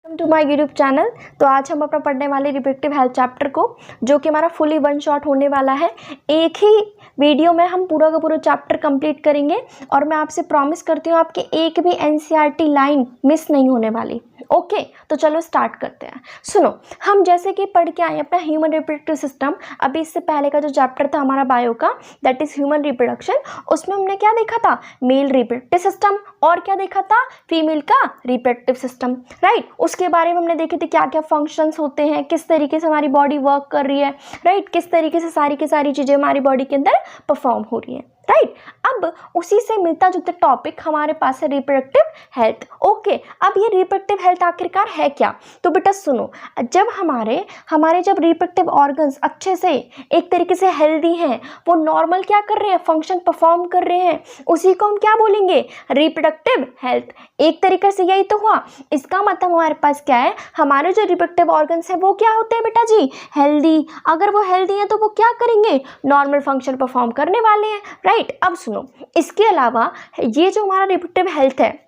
To my YouTube channel. तो आज हम अपना पढ़ने वाले रिप्रोडक्टिव हेल्थ चैप्टर को, जो कि हमारा फुली वन शॉट होने वाला है, एक ही वीडियो में हम पूरा का पूरा चैप्टर कंप्लीट करेंगे। और मैं आपसे प्रॉमिस करती हूँ आपकी एक भी एनसीईआरटी लाइन मिस नहीं होने वाली। ओके, तो चलो स्टार्ट करते हैं। सुनो, हम जैसे कि पढ़ के आए अपना ह्यूमन रिप्रोडक्टिव सिस्टम। अभी इससे पहले का जो चैप्टर था हमारा बायो का, दैट इज ह्यूमन रिप्रोडक्शन, उसमें हमने क्या देखा था? Male reproductive system. और क्या देखा था? फीमेल का रिप्रोडक्टिव सिस्टम, राइट। उसके बारे में हमने देखे थे क्या क्या फंक्शंस होते हैं, किस तरीके से हमारी बॉडी वर्क कर रही है, राइट, किस तरीके से सारी की सारी चीज़ें हमारी बॉडी के अंदर परफॉर्म हो रही है, राइट। अब उसी से मिलता जुलता टॉपिक हमारे पास है रिप्रोडक्टिव हेल्थ। ओके, अब ये रिप्रोडक्टिव हेल्थ आखिरकार है क्या? तो बेटा सुनो, जब हमारे जब रिप्रोडक्टिव ऑर्गन्स अच्छे से एक तरीके से हेल्दी हैं, वो नॉर्मल क्या कर रहे हैं, फंक्शन परफॉर्म कर रहे हैं, उसी को हम क्या बोलेंगे? Reproductive health. एक तरीके से यही तो हुआ। इसका मतलब हमारे पास क्या है, हमारे जो रिप्रोडक्टिव ऑर्गन्स हैं वो क्या होते हैं बेटा जी? हेल्दी। अगर वो हेल्दी हैं तो वो क्या करेंगे? नॉर्मल फंक्शन परफॉर्म करने वाले हैं, राइट। अब सुनो, इसके अलावा ये जो हमारा रिप्रोडक्टिव हेल्थ है,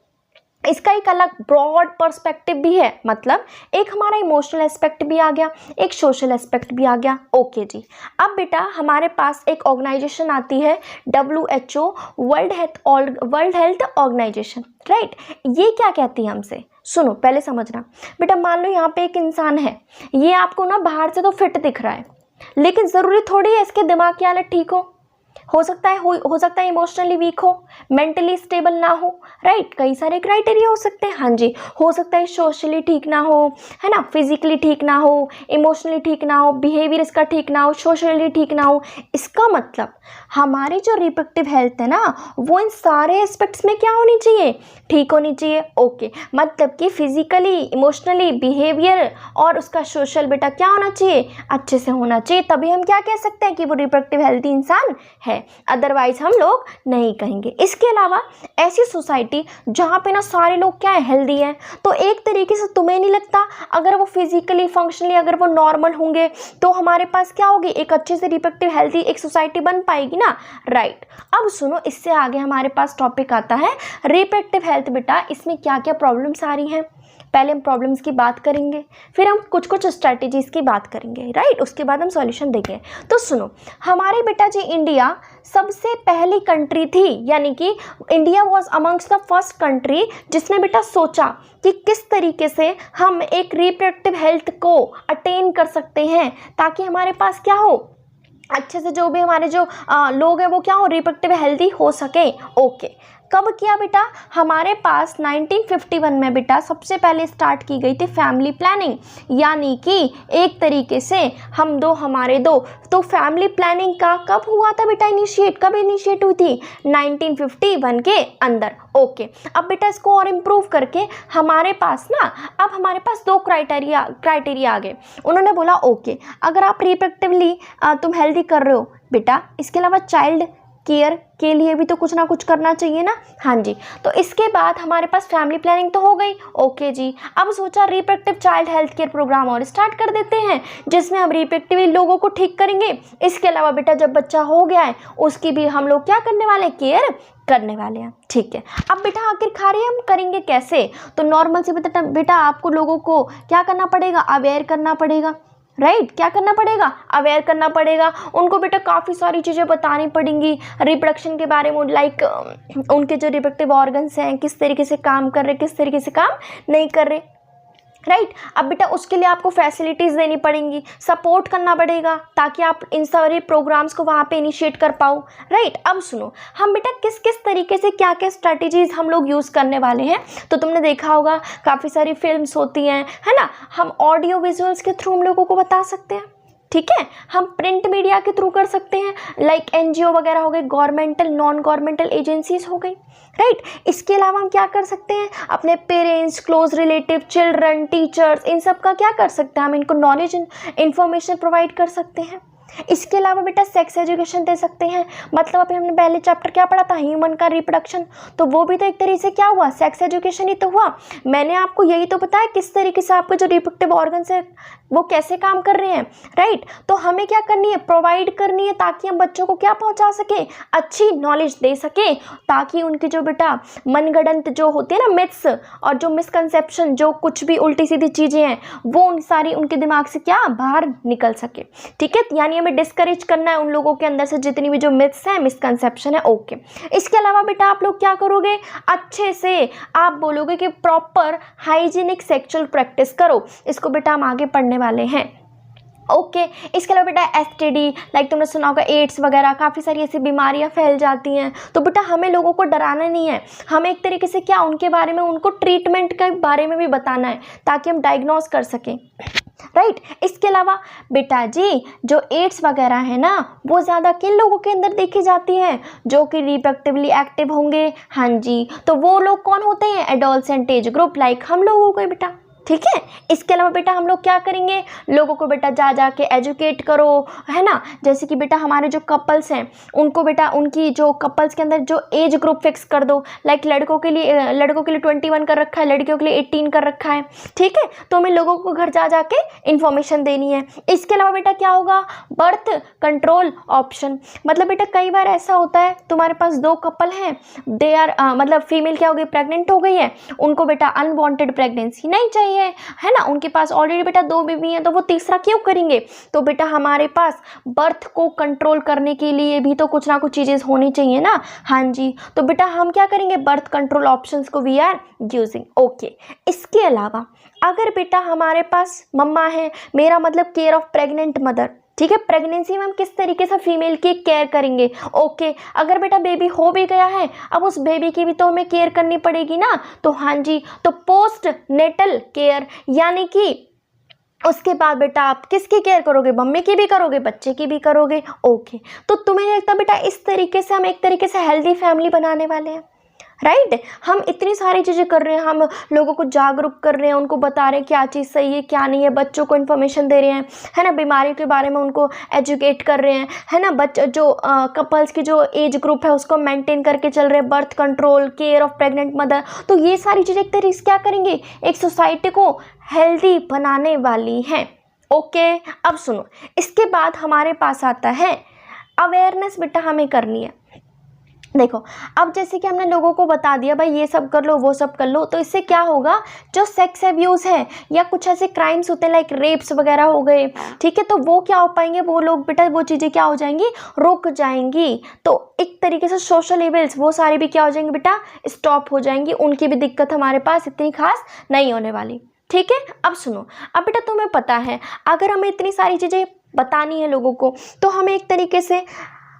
इसका एक अलग ब्रॉड पर्सपेक्टिव भी है। मतलब एक हमारा इमोशनल एस्पेक्ट भी आ गया, एक सोशल एस्पेक्ट भी आ गया। ओके जी। अब बेटा हमारे पास एक ऑर्गेनाइजेशन आती है WHO, world health organisation, right. ये क्या कहती है हमसे? सुनो, पहले समझना बेटा। मान लो यहाँ पे एक इंसान है, ये आपको ना बाहर से तो फिट दिख रहा है, लेकिन ज़रूरी थोड़ी है इसके दिमाग की हालत ठीक हो सकता है इमोशनली वीक हो, मेंटली स्टेबल ना हो, राइट। कई सारे क्राइटेरिया हो सकते हैं। हाँ जी, हो सकता है सोशली ठीक ना हो, है ना, फिजिकली ठीक ना हो, इमोशनली ठीक ना हो, बिहेवियर इसका ठीक ना हो, सोशली ठीक ना हो। इसका मतलब हमारी जो रिप्रोडक्टिव हेल्थ है ना, वो इन सारे एस्पेक्ट्स में क्या होनी चाहिए? ठीक होनी चाहिए। ओके, मतलब कि फिजिकली, इमोशनली, बिहेवियर और उसका सोशल बेटा क्या होना चाहिए? अच्छे से होना चाहिए। तभी हम क्या कह सकते हैं कि वो रिप्रोडक्टिव हेल्थी इंसान है, अदरवाइज हम लोग नहीं कहेंगे। इसके अलावा ऐसी सोसाइटी जहाँ पे ना सारे लोग क्या है, हेल्दी हैं, तो एक तरीके से तुम्हें नहीं लगता अगर वो फिजिकली, फंक्शनली अगर वो नॉर्मल होंगे तो हमारे पास क्या होगी? एक अच्छे से रिप्रोडक्टिव हेल्थी एक सोसाइटी बन पाएगी ना, राइट। अब सुनो, इससे आगे हमारे पास टॉपिक आता है रिप्रोडक्टिव हेल्थ। बेटा इसमें क्या क्या प्रॉब्लम्स आ रही हैं? पहले हम प्रॉब्लम्स की बात करेंगे, फिर हम कुछ स्ट्रैटेजीज़ की बात करेंगे, राइट। उसके बाद हम सॉल्यूशन देंगे। तो सुनो, हमारे बेटा जी इंडिया सबसे पहली कंट्री थी, यानी कि India was amongst the first country जिसने बेटा सोचा कि किस तरीके से हम एक रिप्रोडक्टिव हेल्थ को अटेन कर सकते हैं, ताकि हमारे पास क्या हो, अच्छे से जो भी हमारे जो लोग हैं वो क्या हो, रिप्रोडक्टिव हेल्दी हो सके। ओके, कब किया बेटा? हमारे पास 1951 में बेटा सबसे पहले स्टार्ट की गई थी फैमिली प्लानिंग, यानी कि एक तरीके से हमारे दो तो फैमिली प्लानिंग का कब हुआ था बेटा इनिशिएट? कब इनिशिएट हुई थी? 1951 के अंदर। ओके, अब बेटा इसको और इम्प्रूव करके हमारे पास दो क्राइटेरिया आ गए। उन्होंने बोला ओके, अगर आप रिप्रोडक्टिवली तुम हेल्दी कर रहे हो बेटा, इसके अलावा चाइल्ड केयर के लिए भी तो कुछ ना कुछ करना चाहिए ना। हाँ जी, तो इसके बाद हमारे पास फैमिली प्लानिंग तो हो गई। ओके जी, अब सोचा reproductive child health care programme और स्टार्ट कर देते हैं, जिसमें हम रिप्रोडक्टिवली लोगों को ठीक करेंगे। इसके अलावा बेटा जब बच्चा हो गया है उसकी भी हम लोग क्या करने वाले हैं? केयर करने वाले हैं, ठीक है। अब बेटा आखिरकार हम करेंगे कैसे? तो नॉर्मल से बेटा आपको लोगों को क्या करना पड़ेगा? अवेयर करना पड़ेगा, राइट। क्या करना पड़ेगा? अवेयर करना पड़ेगा। उनको बेटा काफ़ी सारी चीज़ें बतानी पड़ेंगी रिप्रोडक्शन के बारे में, लाइक उनके जो रिप्रोडक्टिव ऑर्गन्स हैं किस तरीके से काम कर रहे, किस तरीके से काम नहीं कर रहे, राइट। अब बेटा उसके लिए आपको फैसिलिटीज़ देनी पड़ेंगी, सपोर्ट करना पड़ेगा, ताकि आप इन सारे प्रोग्राम्स को वहाँ पे इनिशिएट कर पाओ, राइट। अब सुनो, हम बेटा किस किस तरीके से क्या क्या स्ट्रैटेजीज़ हम लोग यूज़ करने वाले हैं। तो तुमने देखा होगा काफ़ी सारी फिल्म्स होती हैं, है ना। हम ऑडियो विजुअल्स के थ्रू हम लोगों को बता सकते हैं, ठीक है। हम प्रिंट मीडिया के थ्रू कर सकते हैं, लाइक NGO वगैरह हो गए, गवर्नमेंटल नॉन गवर्नमेंटल एजेंसीज हो गई, राइट। इसके अलावा हम क्या कर सकते हैं? अपने parents, close relative, children, teachers, इन सब का क्या कर सकते हैं? हम इनको नॉलेज इंफॉर्मेशन प्रोवाइड कर सकते हैं, इसके अलावा बेटा सेक्स एजुकेशन दे सकते हैं, मतलब अभी हमने पहले चैप्टर क्या पढ़ा था, ह्यूमन का रिप्रोडक्शन, तो वो भी तो एक तरीके से क्या हुआ, सेक्स एजुकेशन ही तो हुआ। मैंने आपको यही तो बताया किस तरीके से आपके जो रिप्रोडक्टिव ऑर्गन्स है वो कैसे काम कर रहे हैं, राइट। तो हमें क्या करनी है, प्रोवाइड करनी है, ताकि हम बच्चों को क्या पहुंचा सके, अच्छी नॉलेज दे सके, ताकि उनकी जो बेटा मनगढ़ंत जो होते हैं ना मिथ्स और जो मिसकंसेप्शन, जो कुछ भी उल्टी सीधी चीज़ें हैं, वो उन सारी उनके दिमाग से क्या बाहर निकल सके, ठीक है। यानी हमें डिस्करेज करना है उन लोगों के अंदर से जितनी भी जो मिथ्स हैं, मिसकंसेप्शन है, ओके। इसके अलावा बेटा आप लोग क्या करोगे, अच्छे से आप बोलोगे कि प्रॉपर हाइजीनिक सेक्सुअल प्रैक्टिस करो। इसको बेटा हम आगे पढ़ने वाले हैं, ओके। इसके अलावा बेटा एसटीडी, लाइक तुमने सुना होगा एड्स वगैरह, काफ़ी सारी ऐसी बीमारियां फैल जाती हैं, तो बेटा हमें लोगों को डराना नहीं है, हमें एक तरीके से क्या उनके बारे में, उनको ट्रीटमेंट के बारे में भी बताना है, ताकि हम डायग्नोस कर सकें, राइट। इसके अलावा बेटा जी जो एड्स वगैरह है ना, वो ज़्यादा किन लोगों के अंदर देखी जाती है, जो कि रिप्रोडक्टिवली एक्टिव होंगे, हाँ जी। तो वो लोग कौन होते हैं, एडोलसेंट एज ग्रुप, लाइक हम लोगों को बेटा, ठीक है। इसके अलावा बेटा हम लोग क्या करेंगे, लोगों को बेटा जा जा के एजुकेट करो, है ना। जैसे कि बेटा हमारे जो कपल्स हैं उनको बेटा उनकी जो कपल्स के अंदर जो एज ग्रुप फिक्स कर दो, लाइक लड़कों के लिए 21 कर रखा है, लड़कियों के लिए 18 कर रखा है, ठीक है। तो हमें लोगों को घर जा जा के इन्फॉर्मेशन देनी है। इसके अलावा बेटा क्या होगा, बर्थ कंट्रोल ऑप्शन, मतलब बेटा कई बार ऐसा होता है तुम्हारे पास दो कपल हैं, दे आर मतलब फीमेल क्या हो गई, प्रेग्नेंट हो गई है, उनको बेटा अनवांटेड प्रेगनेंसी नहीं चाहिए, है ना, उनके पास ऑलरेडी बेटा 2 बेबी हैं, तो वो तीसरा क्यों करेंगे। तो बेटा हमारे पास बर्थ को कंट्रोल करने के लिए भी तो कुछ ना कुछ चीजें होनी चाहिए ना, हाँ जी। तो बेटा हम क्या करेंगे, बर्थ कंट्रोल ऑप्शंस को वी आर यूजिंग, ओके। इसके अलावा अगर बेटा हमारे पास मम्मा है, मेरा मतलब केयर ऑफ प्रेग्नेंट मदर, ठीक है, प्रेगनेंसी में हम किस तरीके से फीमेल की केयर करेंगे, ओके। अगर बेटा बेबी हो भी गया है, अब उस बेबी की भी तो हमें केयर करनी पड़ेगी ना, तो हाँ जी। तो पोस्ट नेटल केयर, यानी कि उसके बाद बेटा आप किसकी केयर करोगे, मम्मी की भी करोगे, बच्चे की भी करोगे, ओके। तो तुम्हें लगता बेटा इस तरीके से हम एक तरीके से हेल्दी फैमिली बनाने वाले हैं, राइट। हम इतनी सारी चीज़ें कर रहे हैं, हम लोगों को जागरूक कर रहे हैं, उनको बता रहे हैं क्या चीज़ सही है क्या नहीं है, बच्चों को इन्फॉर्मेशन दे रहे हैं, है ना, बीमारियों के बारे में उनको एजुकेट कर रहे हैं, है ना। बच्चे जो कपल्स की जो एज ग्रुप है उसको मेंटेन करके चल रहे हैं, birth control, care of pregnant mother, तो ये सारी चीज़ें एक तरीके से क्या करेंगे, एक सोसाइटी को हेल्दी बनाने वाली हैं, ओके। अब सुनो, इसके बाद हमारे पास आता है अवेयरनेस, बेटा हमें करनी है। देखो अब जैसे कि हमने लोगों को बता दिया भाई ये सब कर लो वो सब कर लो, तो इससे क्या होगा, जो सेक्स एब्यूज़ है या कुछ ऐसे क्राइम्स होते हैं लाइक रेप्स वगैरह हो गए, ठीक है, तो वो क्या हो पाएंगे, वो लोग बेटा वो चीज़ें क्या हो जाएंगी, रुक जाएंगी। तो एक तरीके से सोशल इविल्स वो सारी भी क्या हो जाएंगी बेटा, स्टॉप हो जाएंगी, उनकी भी दिक्कत हमारे पास इतनी खास नहीं होने वाली, ठीक है। अब सुनो, अब बेटा तुम्हें पता है अगर हमें इतनी सारी चीज़ें बतानी है लोगों को, तो हमें एक तरीके से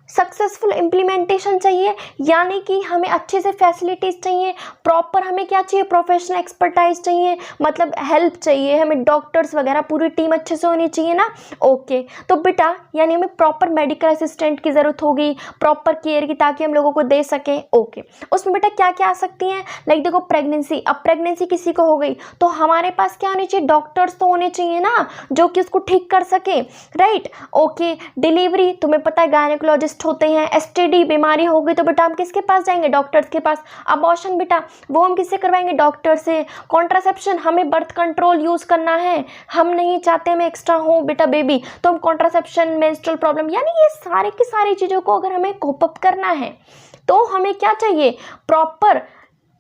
सक्सेसफुल इम्प्लीमेंटेशन चाहिए, यानी कि हमें अच्छे से फैसिलिटीज़ चाहिए, प्रॉपर हमें क्या चाहिए, प्रोफेशनल एक्सपर्टाइज चाहिए, मतलब हेल्प चाहिए, हमें डॉक्टर्स वगैरह पूरी टीम अच्छे से होनी चाहिए ना, ओके। तो बेटा यानी हमें प्रॉपर मेडिकल असिस्टेंट की ज़रूरत होगी, प्रॉपर केयर की, ताकि हम लोगों को दे सकें, ओके। उसमें बेटा क्या क्या आ सकती हैं, लाइक देखो प्रेगनेंसी, अब प्रेगनेंसी किसी को हो गई तो हमारे पास क्या होनी चाहिए, डॉक्टर्स तो होने चाहिए ना जो कि उसको ठीक कर सके, राइट, ओके। डिलीवरी तुम्हें पता है गायनेकोलॉजिस्ट होते हैं, एसटीडी बीमारी हो गई तो बेटा हम किसके पास जाएंगे, डॉक्टर्स के पास। अबॉर्शन बेटा वो हम किससे करवाएंगे, डॉक्टर से। कॉन्ट्रासेप्शन, हमें बर्थ कंट्रोल यूज़ करना है, हम नहीं चाहते हमें एक्स्ट्रा हो बेटा बेबी, तो हम कॉन्ट्रासेप्शन, मेंस्ट्रुअल प्रॉब्लम, यानी ये सारे की सारी चीज़ों को अगर हमें कोप अप करना है तो हमें क्या चाहिए, प्रॉपर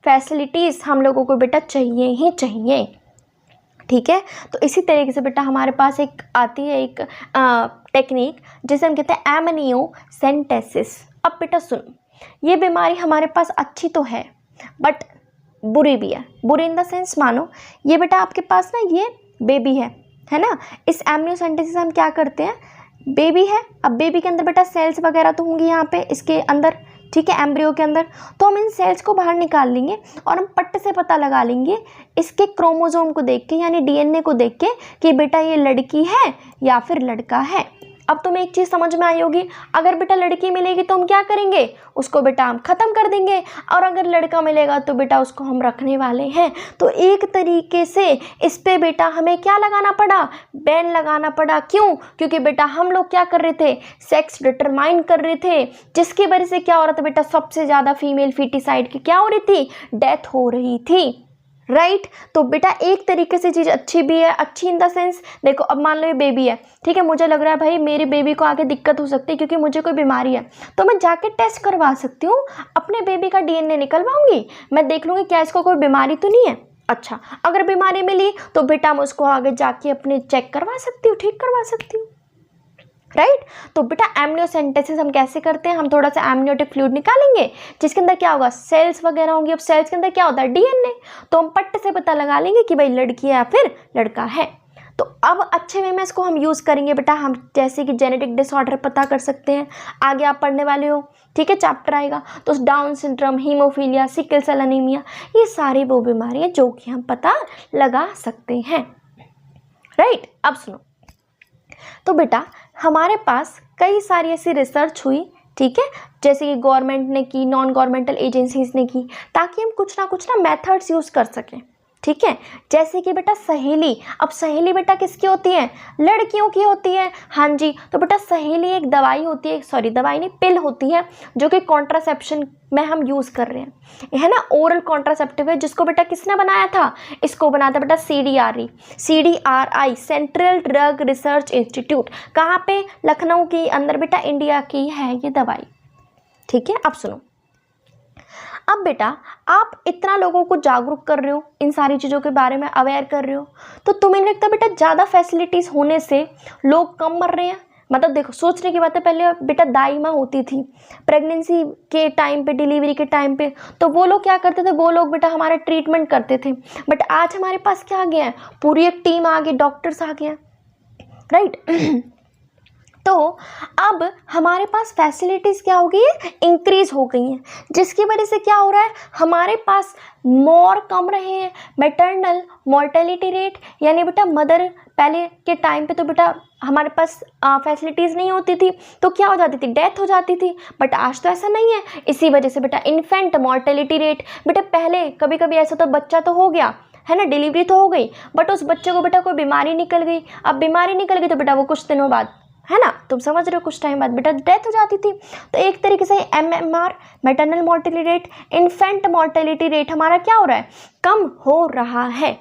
फैसिलिटीज़ हम लोगों को बेटा चाहिए ही चाहिए, ठीक है। तो इसी तरीके से बेटा हमारे पास एक आती है एक टेक्निक जिसे हम कहते हैं एमनियोसेंटेसिस। अब बेटा सुन, ये बीमारी हमारे पास अच्छी तो है बट बुरी भी है। बुरी इन द सेंस, मानो ये बेटा आपके पास ना ये बेबी है ना, इस एमनियोसेंटेसिस हम क्या करते हैं, बेबी है, अब बेबी के अंदर बेटा सेल्स वगैरह तो होंगी यहाँ पे इसके अंदर, ठीक है, एम्ब्रियो के अंदर, तो हम इन सेल्स को बाहर निकाल लेंगे और हम पट्ट से पता लगा लेंगे इसके क्रोमोसोम को देख के, यानी डीएनए को देख के कि बेटा ये लड़की है या फिर लड़का है। अब तुम्हें एक चीज़ समझ में आई होगी, अगर बेटा लड़की मिलेगी तो हम क्या करेंगे, उसको बेटा हम ख़त्म कर देंगे, और अगर लड़का मिलेगा तो बेटा उसको हम रखने वाले हैं। तो एक तरीके से इस पे बेटा हमें क्या लगाना पड़ा, बैन लगाना पड़ा। क्यों? क्योंकि बेटा हम लोग क्या कर रहे थे, सेक्स डिटरमाइन कर रहे थे, जिसकी वजह से क्या हो रहा था बेटा, सबसे ज़्यादा फीमेल फीटिसाइड की क्या हो रही थी, डेथ हो रही थी। राइट तो बेटा एक तरीके से चीज़ अच्छी भी है, अच्छी इन द सेंस, देखो अब मान लो ये बेबी है, ठीक है, मुझे लग रहा है भाई मेरी बेबी को आगे दिक्कत हो सकती है क्योंकि मुझे कोई बीमारी है, तो मैं जाके टेस्ट करवा सकती हूँ, अपने बेबी का डीएनए निकलवाऊंगी, मैं देख लूँगी क्या इसको कोई बीमारी तो नहीं है। अच्छा, अगर बीमारी मिली तो बेटा मैं उसको आगे जाके अपने चेक करवा सकती हूँ, ठीक करवा सकती हूँ। राइट तो बेटा एमनियोसेंटेसिस हम कैसे करते हैं, हम थोड़ा सा एमनियोटिक फ्लूइड निकालेंगे जिसके अंदर क्या होगा, सेल्स वगैरह होंगी। अब सेल्स के अंदर क्या होता है, डीएनए, तो हम पट्ट से पता लगा लेंगे कि भाई लड़की है या फिर लड़का है। तो अब अच्छे वे में इसको हम यूज़ करेंगे बेटा, हम जैसे कि जेनेटिक डिसऑर्डर पता कर सकते हैं, आगे आप पढ़ने वाले हो, ठीक है, चैप्टर आएगा तो Down syndrome, haemophilia, sickle cell anaemia, ये सारी वो बीमारियाँ जो कि हम पता लगा सकते हैं। राइट अब सुनो, तो बेटा हमारे पास कई सारी ऐसी रिसर्च हुई, ठीक है, जैसे कि गवर्नमेंट ने की, नॉन गवर्नमेंटल एजेंसीज ने की, ताकि हम कुछ ना मेथड्स यूज़ कर सकें, ठीक है, जैसे कि बेटा सहेली। अब सहेली बेटा किसकी होती है, लड़कियों की होती है। हाँ जी, तो बेटा सहेली एक दवाई होती है, सॉरी दवाई नहीं, पिल होती है जो कि कॉन्ट्रासेप्शन में हम यूज़ कर रहे हैं, है ना, ओरल कॉन्ट्रासेप्टिव है, जिसको बेटा किसने बनाया था, इसको बनाया था बेटा CDRI, central drug research institute. कहाँ पे, लखनऊ के अंदर बेटा, इंडिया की है ये दवाई, ठीक है। अब सुनो, अब बेटा आप इतना लोगों को जागरूक कर रहे हो, इन सारी चीज़ों के बारे में अवेयर कर रहे हो, तो तुम्हें नहीं लगता बेटा ज़्यादा फैसिलिटीज़ होने से लोग कम मर रहे हैं? मतलब देखो, सोचने की बात है, पहले बेटा दाई माँ होती थी प्रेगनेंसी के टाइम पे, डिलीवरी के टाइम पे, तो वो लोग क्या करते थे, वो लोग बेटा हमारा ट्रीटमेंट करते थे। बट आज हमारे पास क्या आ गया है, पूरी एक टीम आ गई, डॉक्टर्स आ गए, राइट। तो अब हमारे पास फैसिलिटीज़ क्या हो गई है, इंक्रीज़ हो गई हैं, जिसकी वजह से क्या हो रहा है, हमारे पास मोर कम रहे हैं मैटरनल मोर्टेलिटी रेट, यानी बेटा मदर, पहले के टाइम पे तो बेटा हमारे पास फैसिलिटीज़ नहीं होती थी तो क्या हो जाती थी, डेथ हो जाती थी, बट आज तो ऐसा नहीं है। इसी वजह से बेटा इन्फेंट मोर्टेलिटी रेट, बेटा पहले कभी कभी ऐसा तो बच्चा तो हो गया है ना, डिलीवरी तो हो गई, बट उस बच्चे को बेटा कोई बीमारी निकल गई, अब बीमारी निकल गई तो बेटा वो कुछ दिनों बाद, है ना, तुम समझ रहे हो, कुछ टाइम बाद बेटा डेथ हो जाती थी। तो एक तरीके से MMR, maternal mortality rate, infant mortality rate हमारा क्या हो रहा है, कम हो रहा है,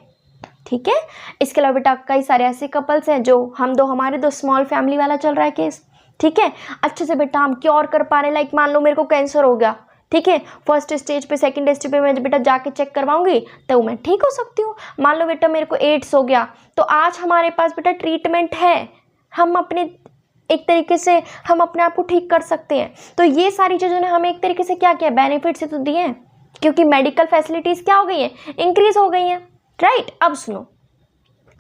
ठीक है। इसके अलावा बेटा कई सारे ऐसे कपल्स हैं जो हमारे दो स्मॉल फैमिली वाला चल रहा है केस, ठीक है, अच्छे से बेटा हम क्योर कर पा रहे हैं। लाइक मान लो मेरे को कैंसर हो गया, ठीक है, फर्स्ट स्टेज पे, सेकंड स्टेज पे मैं बेटा जाके चेक करवाऊंगी तो मैं ठीक हो सकती हूँ। मान लो बेटा मेरे को एड्स हो गया, तो आज हमारे पास बेटा ट्रीटमेंट है, हम अपने एक तरीके से हम अपने आप को ठीक कर सकते हैं। तो ये सारी चीज़ों ने हमें एक तरीके से क्या किया, बेनिफिट से तो दिए हैं, क्योंकि मेडिकल फैसिलिटीज़ क्या हो गई हैं, इंक्रीज हो गई हैं, राइट। अब सुनो,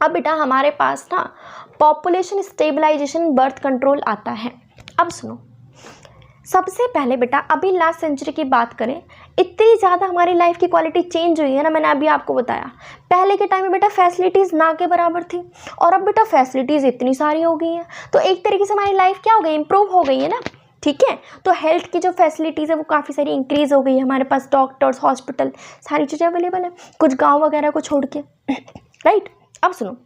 अब बेटा हमारे पास ना पॉपुलेशन स्टेबलाइजेशन, बर्थ कंट्रोल आता है। अब सुनो, सबसे पहले बेटा अभी लास्ट सेंचुरी की बात करें, इतनी ज़्यादा हमारी लाइफ की क्वालिटी चेंज हुई है ना, मैंने अभी आपको बताया, पहले के टाइम में बेटा फैसिलिटीज़ ना के बराबर थी, और अब बेटा फैसिलिटीज़ इतनी सारी हो गई हैं, तो एक तरीके से हमारी लाइफ क्या हो गई, इंप्रूव हो गई है ना, ठीक है। तो हेल्थ की जो फैसिलिटीज़ है वो काफ़ी सारी इंक्रीज़ हो गई है, हमारे पास डॉक्टर्स, हॉस्पिटल, सारी चीज़ें अवेलेबल है, कुछ गाँव वगैरह को छोड़ के, राइट। अब सुनो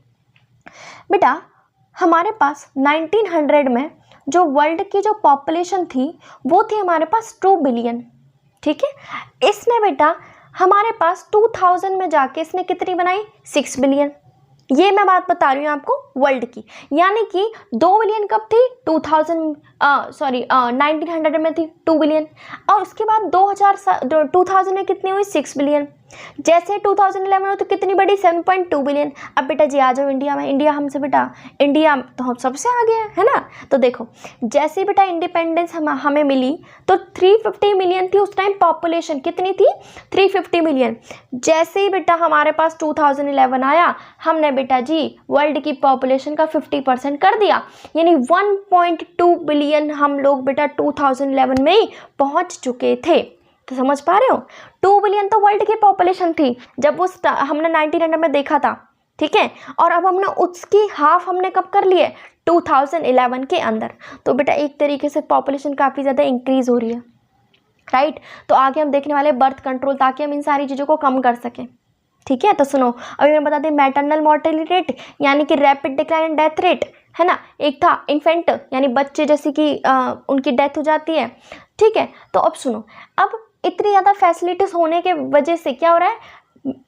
बेटा, हमारे पास 1900 में जो वर्ल्ड की जो पॉपुलेशन थी वो थी हमारे पास 2 बिलियन, ठीक है। इसने बेटा हमारे पास 2000 में जाके इसने कितनी बनाई, 6 बिलियन। ये मैं बात बता रही हूँ आपको वर्ल्ड की, यानी कि 2 बिलियन कब थी, 1900 में थी 2 बिलियन, और उसके बाद 2000 में कितनी हुई, 6 बिलियन। जैसे 2011 हो तो कितनी बड़ी, 7.2 बिलियन। अब बेटा जी आ जाओ इंडिया में, इंडिया हमसे बेटा, इंडिया तो हम सबसे आगे है ना। तो देखो जैसे ही बेटा इंडिपेंडेंस हमें मिली तो 350 मिलियन थी उस टाइम पॉपुलेशन, कितनी थी, 350 मिलियन। जैसे ही बेटा हमारे पास 2011 आया, हमने बेटा जी वर्ल्ड की पॉपुलेशन का 50% कर दिया, यानी 1.2 बिलियन हम लोग बेटा 2011 में ही पहुंच चुके थे। तो समझ पा रहे हो, 2 बिलियन तो वर्ल्ड की पॉपुलेशन थी जब वो हमने 1900 में देखा था, ठीक है। और अब हमने उसकी हाफ हमने कब कर ली है, 2011 के अंदर। तो बेटा एक तरीके से पॉपुलेशन काफ़ी ज़्यादा इंक्रीज हो रही है, राइट। तो आगे हम देखने वाले बर्थ कंट्रोल, ताकि हम इन सारी चीज़ों को कम कर सकें, ठीक है। तो सुनो, अभी मैं बता दें, मैटरनल मोर्टेलिटी रेट यानी कि rapid decline and death rate, है ना। एक था इन्फेंट यानी बच्चे जैसे कि उनकी डेथ हो जाती है, ठीक है। तो अब सुनो, अब इतनी ज़्यादा फैसिलिटीज़ होने के वजह से क्या हो रहा है,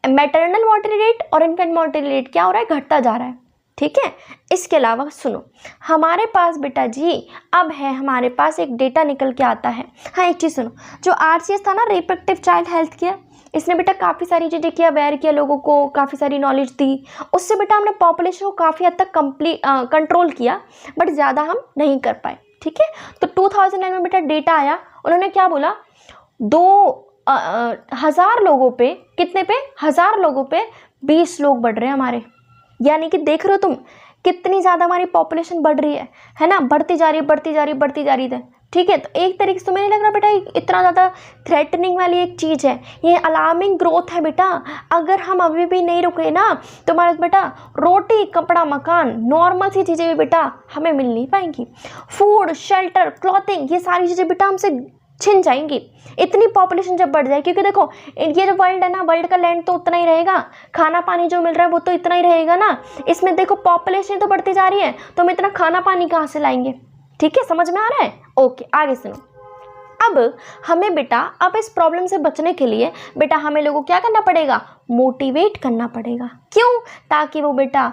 मैटरनल मोर्टेलिटी रेट और इन्फेंट मोर्टेलिटी रेट क्या हो रहा है, घटता जा रहा है, ठीक है। इसके अलावा सुनो, हमारे पास बेटा जी अब है, हमारे पास एक डेटा निकल के आता है। हाँ एक चीज़ सुनो, जो RCS था ना, रिप्रोडक्टिव चाइल्ड हेल्थ केयर, इसने बेटा काफ़ी सारी चीज़ें किया, अवेयर किया लोगों को, काफ़ी सारी नॉलेज दी। उससे बेटा हमने पॉपुलेशन को काफ़ी हद तक कंट्रोल किया, बट ज़्यादा हम नहीं कर पाए, ठीक है। तो 2009 में बेटा डेटा आया, उन्होंने क्या बोला, 1000 लोगों पे, कितने पे, 1000 लोगों पे 20 लोग बढ़ रहे हैं हमारे। यानी कि देख रहे हो तुम कितनी ज़्यादा हमारी पॉपुलेशन बढ़ रही है ना, बढ़ती जा रही है, बढ़ती जा रही है, बढ़ती जा रही है, ठीक है। तो एक तरीके से तुम्हें नहीं लग रहा बेटा इतना ज़्यादा थ्रेटनिंग वाली एक चीज़ है, ये अलार्मिंग ग्रोथ है बेटा। अगर हम अभी भी नहीं रुके ना, तो हमारा बेटा रोटी कपड़ा मकान नॉर्मल सी चीज़ें भी बेटा हमें मिल नहीं पाएंगी। फूड, शेल्टर, क्लॉथिंग, ये सारी चीज़ें बेटा हमसे छिन जाएंगी, इतनी पॉपुलेशन जब बढ़ जाए। क्योंकि देखो ये जो वर्ल्ड है ना, वर्ल्ड का लैंड तो उतना ही रहेगा, खाना पानी जो मिल रहा है वो तो इतना ही रहेगा ना। इसमें देखो पॉपुलेशन तो बढ़ती जा रही है, तो हम इतना खाना पानी कहाँ से लाएंगे, ठीक है, समझ में आ रहा है। ओके आगे सुनो, अब हमें बेटा अब इस प्रॉब्लम से बचने के लिए बेटा हमें लोगों को क्या करना पड़ेगा, मोटिवेट करना पड़ेगा। क्यों, ताकि वो बेटा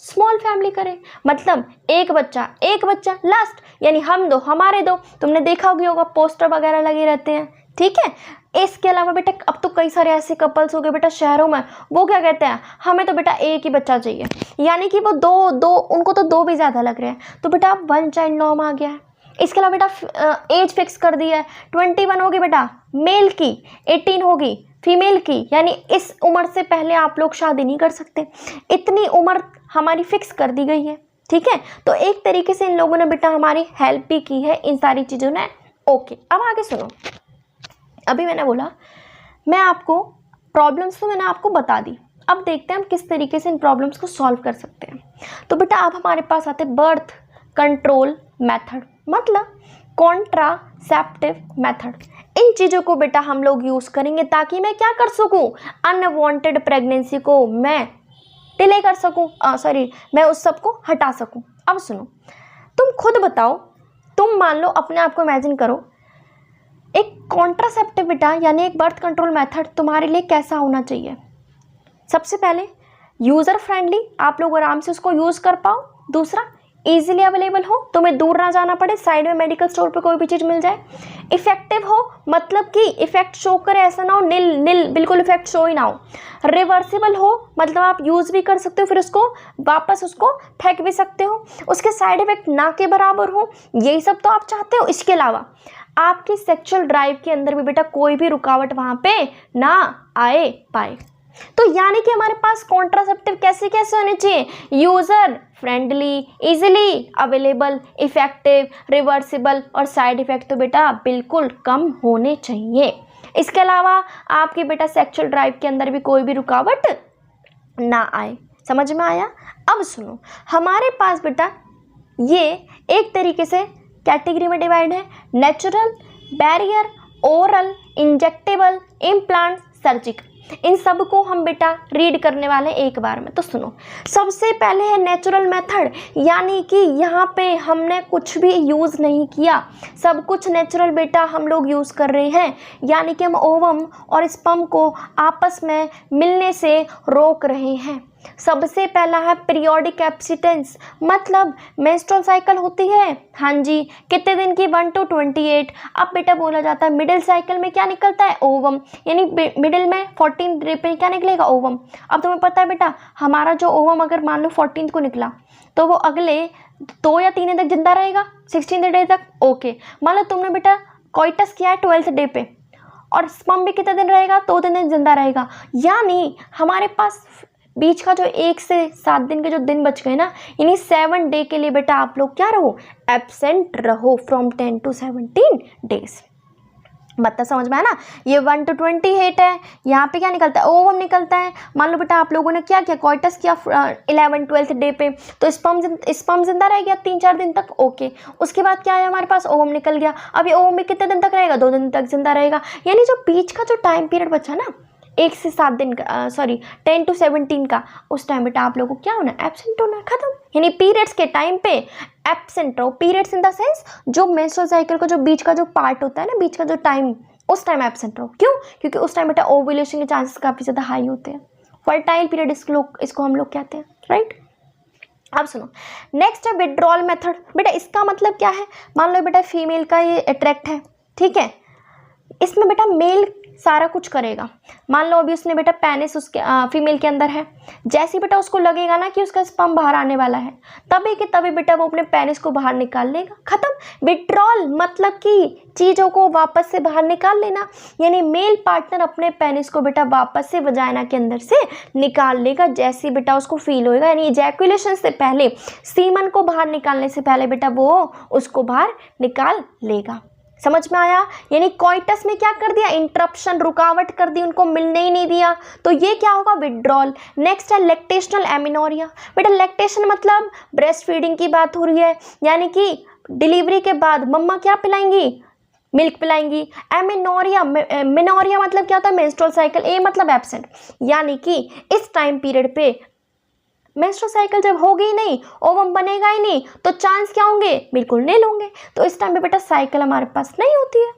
स्मॉल फैमिली करे, मतलब एक बच्चा लास्ट, यानी हम दो हमारे दो। तुमने देखा होगा पोस्टर वगैरह लगे रहते हैं, ठीक है। इसके अलावा बेटा अब तो कई सारे ऐसे कपल्स हो गए बेटा शहरों में, वो क्या कहते हैं, हमें तो बेटा एक ही बच्चा चाहिए, यानी कि वो दो उनको तो दो भी ज़्यादा लग रहे हैं। तो बेटा अब 1 चाइल्ड नॉर्म आ गया है। इसके अलावा बेटा एज फिक्स कर दी है, 21 होगी बेटा मेल की, 18 होगी फीमेल की, यानी इस उम्र से पहले आप लोग शादी नहीं कर सकते, इतनी उम्र हमारी फिक्स कर दी गई है, ठीक है। तो एक तरीके से इन लोगों ने बेटा हमारी हेल्प भी की है इन सारी चीज़ों ने। ओके अब आगे सुनो, अभी मैंने बोला मैं आपको प्रॉब्लम्स तो मैंने आपको बता दी, अब देखते हैं हम किस तरीके से इन प्रॉब्लम्स को सॉल्व कर सकते हैं। तो बेटा अब हमारे पास आते बर्थ कंट्रोल मेथड, मतलब कॉन्ट्रासेप्टिव मेथड। इन चीज़ों को बेटा हम लोग यूज़ करेंगे ताकि मैं क्या कर सकूं, अनवांटेड प्रेगनेंसी को मैं डिले कर सकूं, मैं उस सब को हटा सकूं। अब सुनो, तुम खुद बताओ, तुम मान लो अपने आप को इमेजिन करो, एक कॉन्ट्रासेप्टिव बेटा यानी एक बर्थ कंट्रोल मेथड तुम्हारे लिए कैसा होना चाहिए। सबसे पहले यूज़र फ्रेंडली, आप लोग आराम से उसको यूज़ कर पाओ। दूसरा इजीली अवेलेबल हो, तुम्हें दूर ना जाना पड़े, साइड में मेडिकल स्टोर पे कोई भी चीज़ मिल जाए। इफेक्टिव हो, मतलब कि इफेक्ट शो करे, ऐसा ना हो नील बिल्कुल इफेक्ट शो ही ना हो। रिवर्सिबल हो, मतलब आप यूज़ भी कर सकते हो, फिर उसको वापस उसको फेंक भी सकते हो। उसके साइड इफेक्ट ना के बराबर हो, यही सब तो आप चाहते हो। इसके अलावा आपकी सेक्सुअल ड्राइव के अंदर भी बेटा कोई भी रुकावट वहाँ पे ना आए पाए। तो यानी कि हमारे पास कॉन्ट्रासेप्टिव कैसे कैसे होने चाहिए, user friendly, easily available, effective, reversible और साइड इफेक्ट तो बेटा बिल्कुल कम होने चाहिए। इसके अलावा आपके बेटा सेक्सुअल ड्राइव के अंदर भी कोई भी रुकावट ना आए। समझ में आया। अब सुनो, हमारे पास बेटा ये एक तरीके से कैटेगरी में डिवाइड है, natural, barrier, oral, injectable, implant, surgical. इन सब को हम बेटा रीड करने वाले एक बार में। तो सुनो, सबसे पहले है नेचुरल मेथड, यानी कि यहाँ पे हमने कुछ भी यूज़ नहीं किया, सब कुछ नेचुरल बेटा हम लोग यूज़ कर रहे हैं। यानी कि हम ओवम और स्पर्म को आपस में मिलने से रोक रहे हैं। सबसे पहला है पीरियोडिक एब्सिटेंस, मतलब मेंस्ट्रुअल साइकिल होती है, हाँ जी, कितने दिन की, 1 to 28। अब बेटा बोला जाता है मिडिल साइकिल में क्या निकलता है, ओवम, यानी मिडिल में 14 डे पे क्या निकलेगा, ओवम। अब तुम्हें पता है बेटा हमारा जो ओवम अगर मान लो 14 को निकला तो वो अगले 2 या 3 दिन तक जिंदा रहेगा, 16 डे तक। ओके, मान लो तुमने बेटा कोइटस किया है 12th डे पे, और स्पर्म भी कितने दिन रहेगा, 2 दिन जिंदा रहेगा। यानी हमारे पास बीच का जो 1 से 7 दिन के जो दिन बच गए ना, यानी 7 डे के लिए बेटा आप लोग क्या रहो, एब्सेंट रहो, फ्रॉम 10 to 17 days। मतलब समझ में आया ना। ये 1 to 28 है, यहाँ पे क्या निकलता है, ओवम निकलता है। मान लो बेटा आप लोगों ने क्या किया, कोइटस किया 11th-12th डे पे, तो स्पर्म जिंदा रह गया 3-4 दिन तक, ओके। उसके बाद क्या है हमारे पास, ओवम निकल गया। अब ये ओवम भी कितने दिन तक रहेगा, 2 दिन तक जिंदा रहेगा। यानी जो बीच का जो टाइम पीरियड बचा ना 1 से 7 दिन का, सॉरी 10 to 17 का, उस टाइम बेटा आप लोगों को क्या होना है, एब्सेंट होना है, खत्म। यानी पीरियड्स के टाइम पे एब्सेंट रहो। पीरियड्स इन द सेंस जो मेंस्ट्रुअल साइकिल का जो बीच का जो पार्ट होता है ना, बीच का जो टाइम, उस टाइम एब्सेंट रहो। क्यों? क्योंकि उस टाइम बेटा ओव्यूलेशन के चांसेस काफ़ी ज़्यादा हाई होते हैं। फर्टाइल पीरियड इसको हम लोग कहते हैं, राइट। अब सुनो, नेक्स्ट है विड्रॉल मेथड। बेटा इसका मतलब क्या है, मान लो बेटा फीमेल का ये अट्रैक्ट है, ठीक है, इसमें बेटा मेल सारा कुछ करेगा। मान लो अभी उसने बेटा पेनिस उसके फीमेल के अंदर है, जैसे बेटा उसको लगेगा ना कि उसका स्पर्म बाहर आने वाला है, तभी के तभी बेटा वो अपने पेनिस को बाहर निकाल लेगा, खत्म। विड्रॉल मतलब कि चीज़ों को वापस से बाहर निकाल लेना, यानी मेल पार्टनर अपने पेनिस को बेटा वापस से वजाइना के अंदर से निकाल लेगा जैसे बेटा उसको फील होएगा। यानी इजैकुलेशन से पहले, सीमन को बाहर निकालने से पहले बेटा वो उसको बाहर निकाल लेगा। समझ में आया। यानी कोइटस में क्या कर दिया, इंटरप्शन, रुकावट कर दी, उनको मिलने ही नहीं दिया, तो ये क्या होगा, विड्रॉल। नेक्स्ट है लैक्टेशनल एमिनोरिया। बेटा लैक्टेशन मतलब ब्रेस्ट फीडिंग की बात हो रही है, यानी कि डिलीवरी के बाद मम्मा क्या पिलाएंगी, मिल्क पिलाएंगी। एमिनोरिया, मिनोरिया मतलब क्या होता है, मेंस्ट्रुअल साइकिल। ए मतलब एब्सेंट, यानी कि इस टाइम पीरियड पे मेंस्ट्रुअल साइकिल जब होगी ही नहीं, ओवम बनेगा ही नहीं, तो चांस क्या होंगे, बिल्कुल नील होंगे। तो इस टाइम पे बेटा साइकिल हमारे पास नहीं होती है,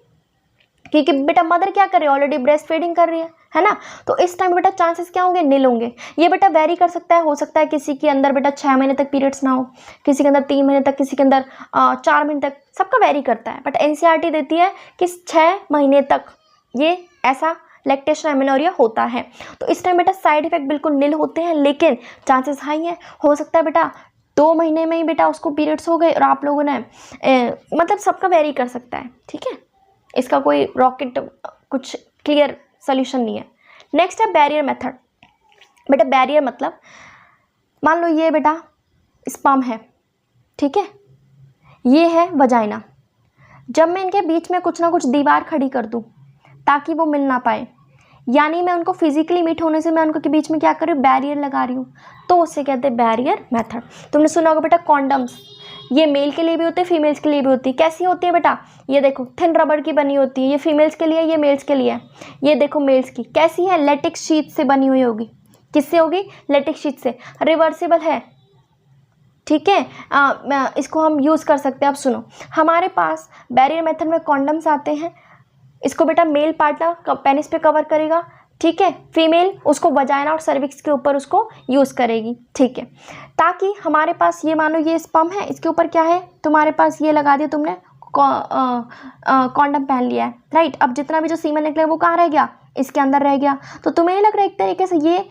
क्योंकि बेटा मदर क्या कर रही है, ऑलरेडी ब्रेस्ट फीडिंग कर रही है ना। तो इस टाइम बेटा चांसेस क्या होंगे, नील होंगे। ये बेटा वेरी कर सकता है, हो सकता है किसी के अंदर बेटा 6 महीने तक पीरियड्स ना हो, किसी के अंदर 3 महीने तक, किसी के अंदर 4 महीने तक, सबका वेरी करता है। बट एनसीईआरटी देती है कि 6 महीने तक ये ऐसा लैक्टेशन एमिनोरिया होता है। तो इस टाइम बेटा साइड इफेक्ट बिल्कुल नील होते हैं, लेकिन चांसेस हाई है। हो सकता है बेटा 2 महीने में ही बेटा उसको पीरियड्स हो गए और आप लोगों ने मतलब सबका वेरी कर सकता है, ठीक है। इसका कोई रॉकेट कुछ क्लियर सोल्यूशन नहीं है। नेक्स्ट है बैरियर मेथड। बेटा बैरियर मतलब मान लो ये बेटा स्पर्म है, ठीक है, ये है वजाइना। जब मैं इनके बीच में कुछ ना कुछ दीवार खड़ी कर दूँ ताकि वो मिल ना पाए, यानी मैं उनको फिजिकली मीट होने से मैं उनको के बीच में क्या कर रही हूँ, बैरियर लगा रही हूँ, तो उससे कहते हैं बैरियर मेथड। तुमने सुना होगा बेटा कॉन्डम्स, ये मेल के लिए भी होते हैं, फीमेल्स के लिए भी होती है। कैसी होती है बेटा, ये देखो थिन रबड़ की बनी होती है, ये फीमेल्स के लिए, ये मेल्स के लिए है। ये देखो मेल्स की कैसी है, लेटेक्स शीट से बनी हुई होगी। किससे होगी, लेटेक्स शीट से। रिवर्सिबल है, ठीक है, इसको हम यूज़ कर सकते हैं। अब सुनो, हमारे पास बैरियर मेथड में कॉन्डम्स आते हैं। इसको बेटा मेल पार्टनर पेनिस पे कवर करेगा, ठीक है, फीमेल उसको वजाइना और सर्विक्स के ऊपर उसको यूज़ करेगी, ठीक है। ताकि हमारे पास ये मानो ये स्पर्म है, इसके ऊपर क्या है, तुम्हारे पास ये लगा दिया तुमने, कॉन्डम पहन लिया है, राइट। अब जितना भी जो सीमन निकले वो कहाँ रह गया, इसके अंदर रह गया। तो तुम्हें ये लग रहा है एक तरीके से ये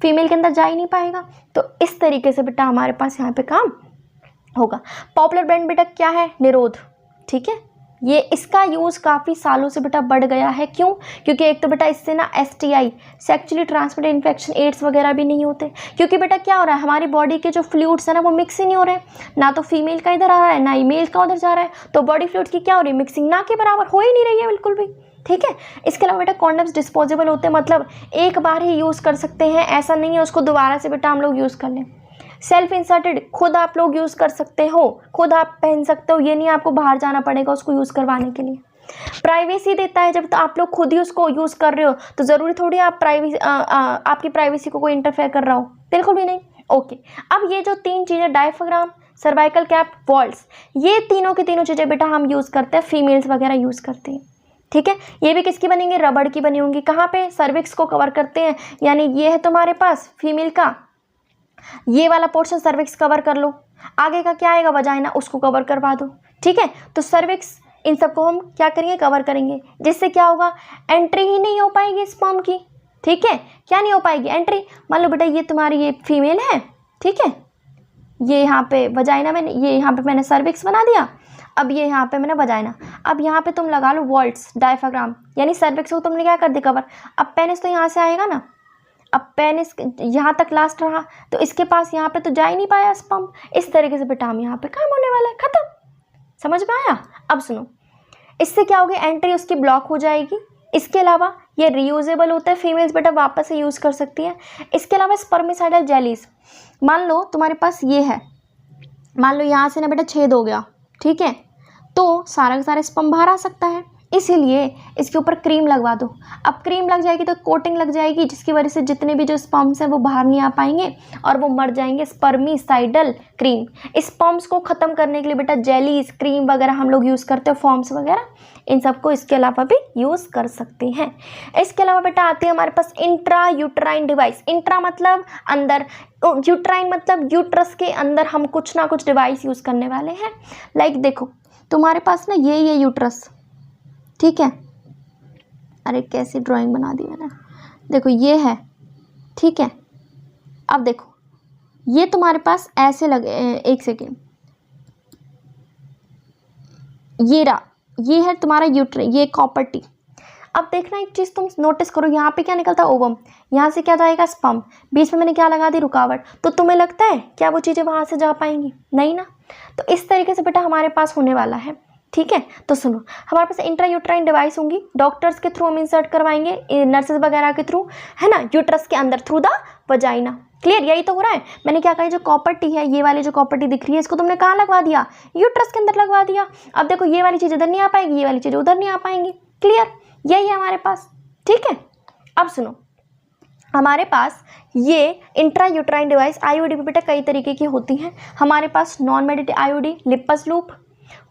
फीमेल के अंदर जा ही नहीं पाएगा। तो इस तरीके से बेटा हमारे पास यहाँ पे काम होगा। पॉपुलर ब्रांड बेटा क्या है, निरोध, ठीक है। ये इसका यूज़ काफ़ी सालों से बेटा बढ़ गया है। क्यों? क्योंकि एक तो बेटा इससे ना STI, sexually transmitted infection, AIDS वगैरह भी नहीं होते। क्योंकि बेटा क्या हो रहा है, हमारी बॉडी के जो फ्लूइड्स है ना वो मिक्स ही नहीं हो रहे, ना तो फीमेल का इधर आ रहा है ना ही मेल का उधर जा रहा है। तो बॉडी फ्लूइड्स की क्या हो रही है, मिक्सिंग ना के बराबर हो ही नहीं रही है बिल्कुल भी, ठीक है। इसके अलावा बेटा कॉन्डम्स डिस्पोजेबल होते हैं, मतलब एक बार ही यूज़ कर सकते हैं, ऐसा नहीं है उसको दोबारा से बेटा हम लोग यूज़ कर लें। सेल्फ इंसर्टेड, खुद आप लोग यूज़ कर सकते हो, खुद आप पहन सकते हो, ये नहीं आपको बाहर जाना पड़ेगा उसको यूज़ करवाने के लिए। प्राइवेसी देता है, जब तो आप लोग खुद ही उसको यूज़ कर रहे हो तो ज़रूरी थोड़ी आप आपकी प्राइवेसी को कोई इंटरफेयर कर रहा हो, बिल्कुल भी नहीं, ओके। अब ये जो 3 चीज़ें, डायफ्राम, सर्वाइकल कैप, वॉल्स, ये तीनों की तीनों चीज़ें बेटा हम यूज़ करते हैं, फीमेल्स वगैरह यूज़ करती हैं, ठीक है। ये भी किसकी बनेंगी, रबड़ की बनी होंगी। कहाँ पे, सर्विक्स को कवर करते हैं, यानी ये है तुम्हारे पास फीमेल का, ये वाला पोर्शन सर्विक्स कवर कर लो, आगे का क्या आएगा, वजाइना, उसको कवर करवा दो, ठीक है। तो सर्विक्स, इन सबको हम क्या करेंगे, कवर करेंगे, जिससे क्या होगा, एंट्री ही नहीं हो पाएगी स्पर्म की, ठीक है। क्या नहीं हो पाएगी, एंट्री। मान लो बेटा ये तुम्हारी ये फीमेल है, ठीक है, ये यहाँ पे वजाइना मैंने, ये यहाँ पे मैंने सर्विक्स बना दिया, अब ये यहाँ पे मैंने वजाइना। अब यहाँ पे तुम लगा लो वॉल्ट्स, डायफ्राम, यानी सर्विक्स को तुमने क्या कर दिया, कवर। अब पेनिस तो यहाँ से आएगा ना, अब पेनिस यहाँ तक लास्ट रहा, तो इसके पास यहाँ पे तो जा ही नहीं पाया स्पर्म। इस तरीके से बेटा हम यहाँ पे काम होने वाला है, खत्म। समझ में आया। अब सुनो, इससे क्या होगी, एंट्री उसकी ब्लॉक हो जाएगी। इसके अलावा ये रीयूजेबल होता है, फीमेल्स बेटा वापस से यूज़ कर सकती है। इसके अलावा स्पर्मिसाइडल जेलीज, मान लो तुम्हारे पास ये है, मान लो यहाँ से ना बेटा छेद हो गया, ठीक है, तो सारा का सारा स्पर्म बाहर आ सकता है, इसीलिए इसके ऊपर क्रीम लगवा दो। अब क्रीम लग जाएगी तो कोटिंग लग जाएगी, जिसकी वजह से जितने भी जो स्पर्म्स हैं वो बाहर नहीं आ पाएंगे और वो मर जाएंगे। स्पर्मिसाइडल क्रीम, स्पर्म्स को ख़त्म करने के लिए बेटा जेलीज, क्रीम वगैरह हम लोग यूज़ करते हैं, फॉर्म्स वगैरह, इन सबको इसके अलावा भी यूज़ कर सकते हैं। इसके अलावा बेटा आती है हमारे पास इंट्रा यूट्राइन डिवाइस। इंट्रा मतलब अंदर, यूट्राइन मतलब यूट्रस के अंदर हम कुछ ना कुछ डिवाइस यूज़ करने वाले हैं। लाइक देखो तुम्हारे पास ना ये यूट्रस, ठीक है, अरे कैसी ड्राइंग बना दी मैंने, देखो ये है, ठीक है। अब देखो ये तुम्हारे पास ऐसे लगे, एक सेकेंड, ये रहा, ये है तुम्हारा यूट्रस, ये कॉपर टी। अब देखना एक चीज़ तुम नोटिस करो, यहाँ पे क्या निकलता है, ओवम, यहाँ से क्या जाएगा, स्पर्म, बीच में मैंने क्या लगा दी, रुकावट। तो तुम्हें लगता है क्या वो चीज़ें वहाँ से जा पाएंगी, नहीं ना। तो इस तरीके से बेटा हमारे पास होने वाला है, ठीक है। तो सुनो, हमारे पास इंट्रा यूट्राइन डिवाइस होंगी, डॉक्टर्स के थ्रू हम इंसर्ट करवाएंगे, नर्सेज वगैरह के थ्रू, है ना, यूट्रस के अंदर थ्रू द वजाइना। क्लियर, यही तो हो रहा है। मैंने क्या कहा, जो कॉपर टी है, ये वाली जो कॉपर टी दिख रही है, इसको तुमने कहाँ लगवा दिया, यूट्रस के अंदर लगवा दिया। अब देखो ये वाली चीज़ इधर नहीं आ पाएगी, ये वाली चीज़ उधर नहीं आ पाएंगी। क्लियर, यही है हमारे पास, ठीक है। अब सुनो, हमारे पास ये इंट्रा यूट्राइन डिवाइस आईयूडी बेटा कई तरीके की होती हैं। हमारे पास non medicated IUD, Lippes loop,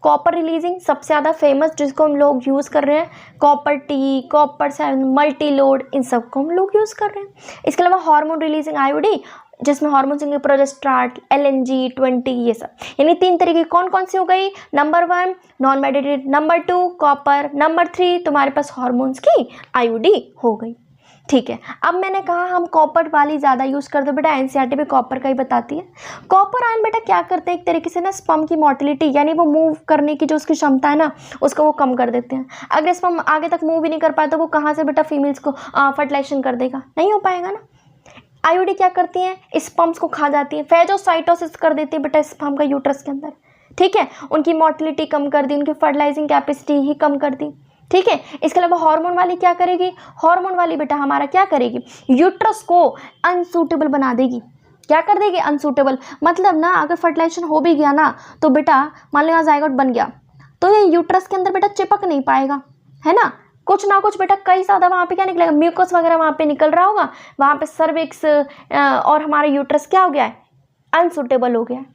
copper releasing सबसे ज़्यादा फेमस जिसको हम लोग यूज़ कर रहे हैं, copper T, copper 7, multi load, इन सब को हम लोग यूज़ कर रहे हैं। इसके अलावा हार्मोन रिलीजिंग आईयूडी, जिसमें हार्मोन्स होंगे प्रोजेस्टेरॉन, LNG 20, ये सब, यानी 3 तरीके। कौन कौन सी हो गई, number 1 non mediated, number 2 copper, number 3 तुम्हारे पास हार्मोन्स की आईयूडी हो गई, ठीक है। अब मैंने कहा हम कॉपर वाली ज़्यादा यूज़ करते, बेटा एनसीईआरटी भी कॉपर का ही बताती है। कॉपर आयन बेटा क्या करते हैं, एक तरीके से ना स्पर्म की मोटिलिटी, यानी वो मूव करने की जो उसकी क्षमता है ना, उसको वो कम कर देते हैं। अगर स्पर्म आगे तक मूव भी नहीं कर पाए तो वो कहाँ से बेटा फीमेल्स को फर्टिलाइजेशन कर देगा, नहीं हो पाएगा ना। आईयूडी क्या करती हैं, स्पर्म्स को खा जाती है, फेजोसाइटोसिस कर देती है बेटा स्पर्म का यूट्रस के अंदर, ठीक है, उनकी मोटिलिटी कम कर दी, उनकी फर्टिलाइजिंग कैपेसिटी ही कम कर दी, ठीक है। इसके अलावा हार्मोन वाली क्या करेगी, हार्मोन वाली बेटा हमारा क्या करेगी, यूट्रस को अनसूटेबल बना देगी। क्या कर देगी, अनसूटेबल, मतलब ना अगर फर्टिलाइजेशन हो भी गया ना तो बेटा मान लो यहाँ जाइगोट बन गया तो ये यूट्रस के अंदर बेटा चिपक नहीं पाएगा, है ना, कुछ ना कुछ बेटा कई ज़्यादा वहाँ पे क्या निकलेगा, म्यूकस वगैरह वहाँ पे निकल रहा होगा, वहाँ पे सर्विक्स और हमारा यूट्रस क्या हो गया है, अनसूटेबल हो गया है,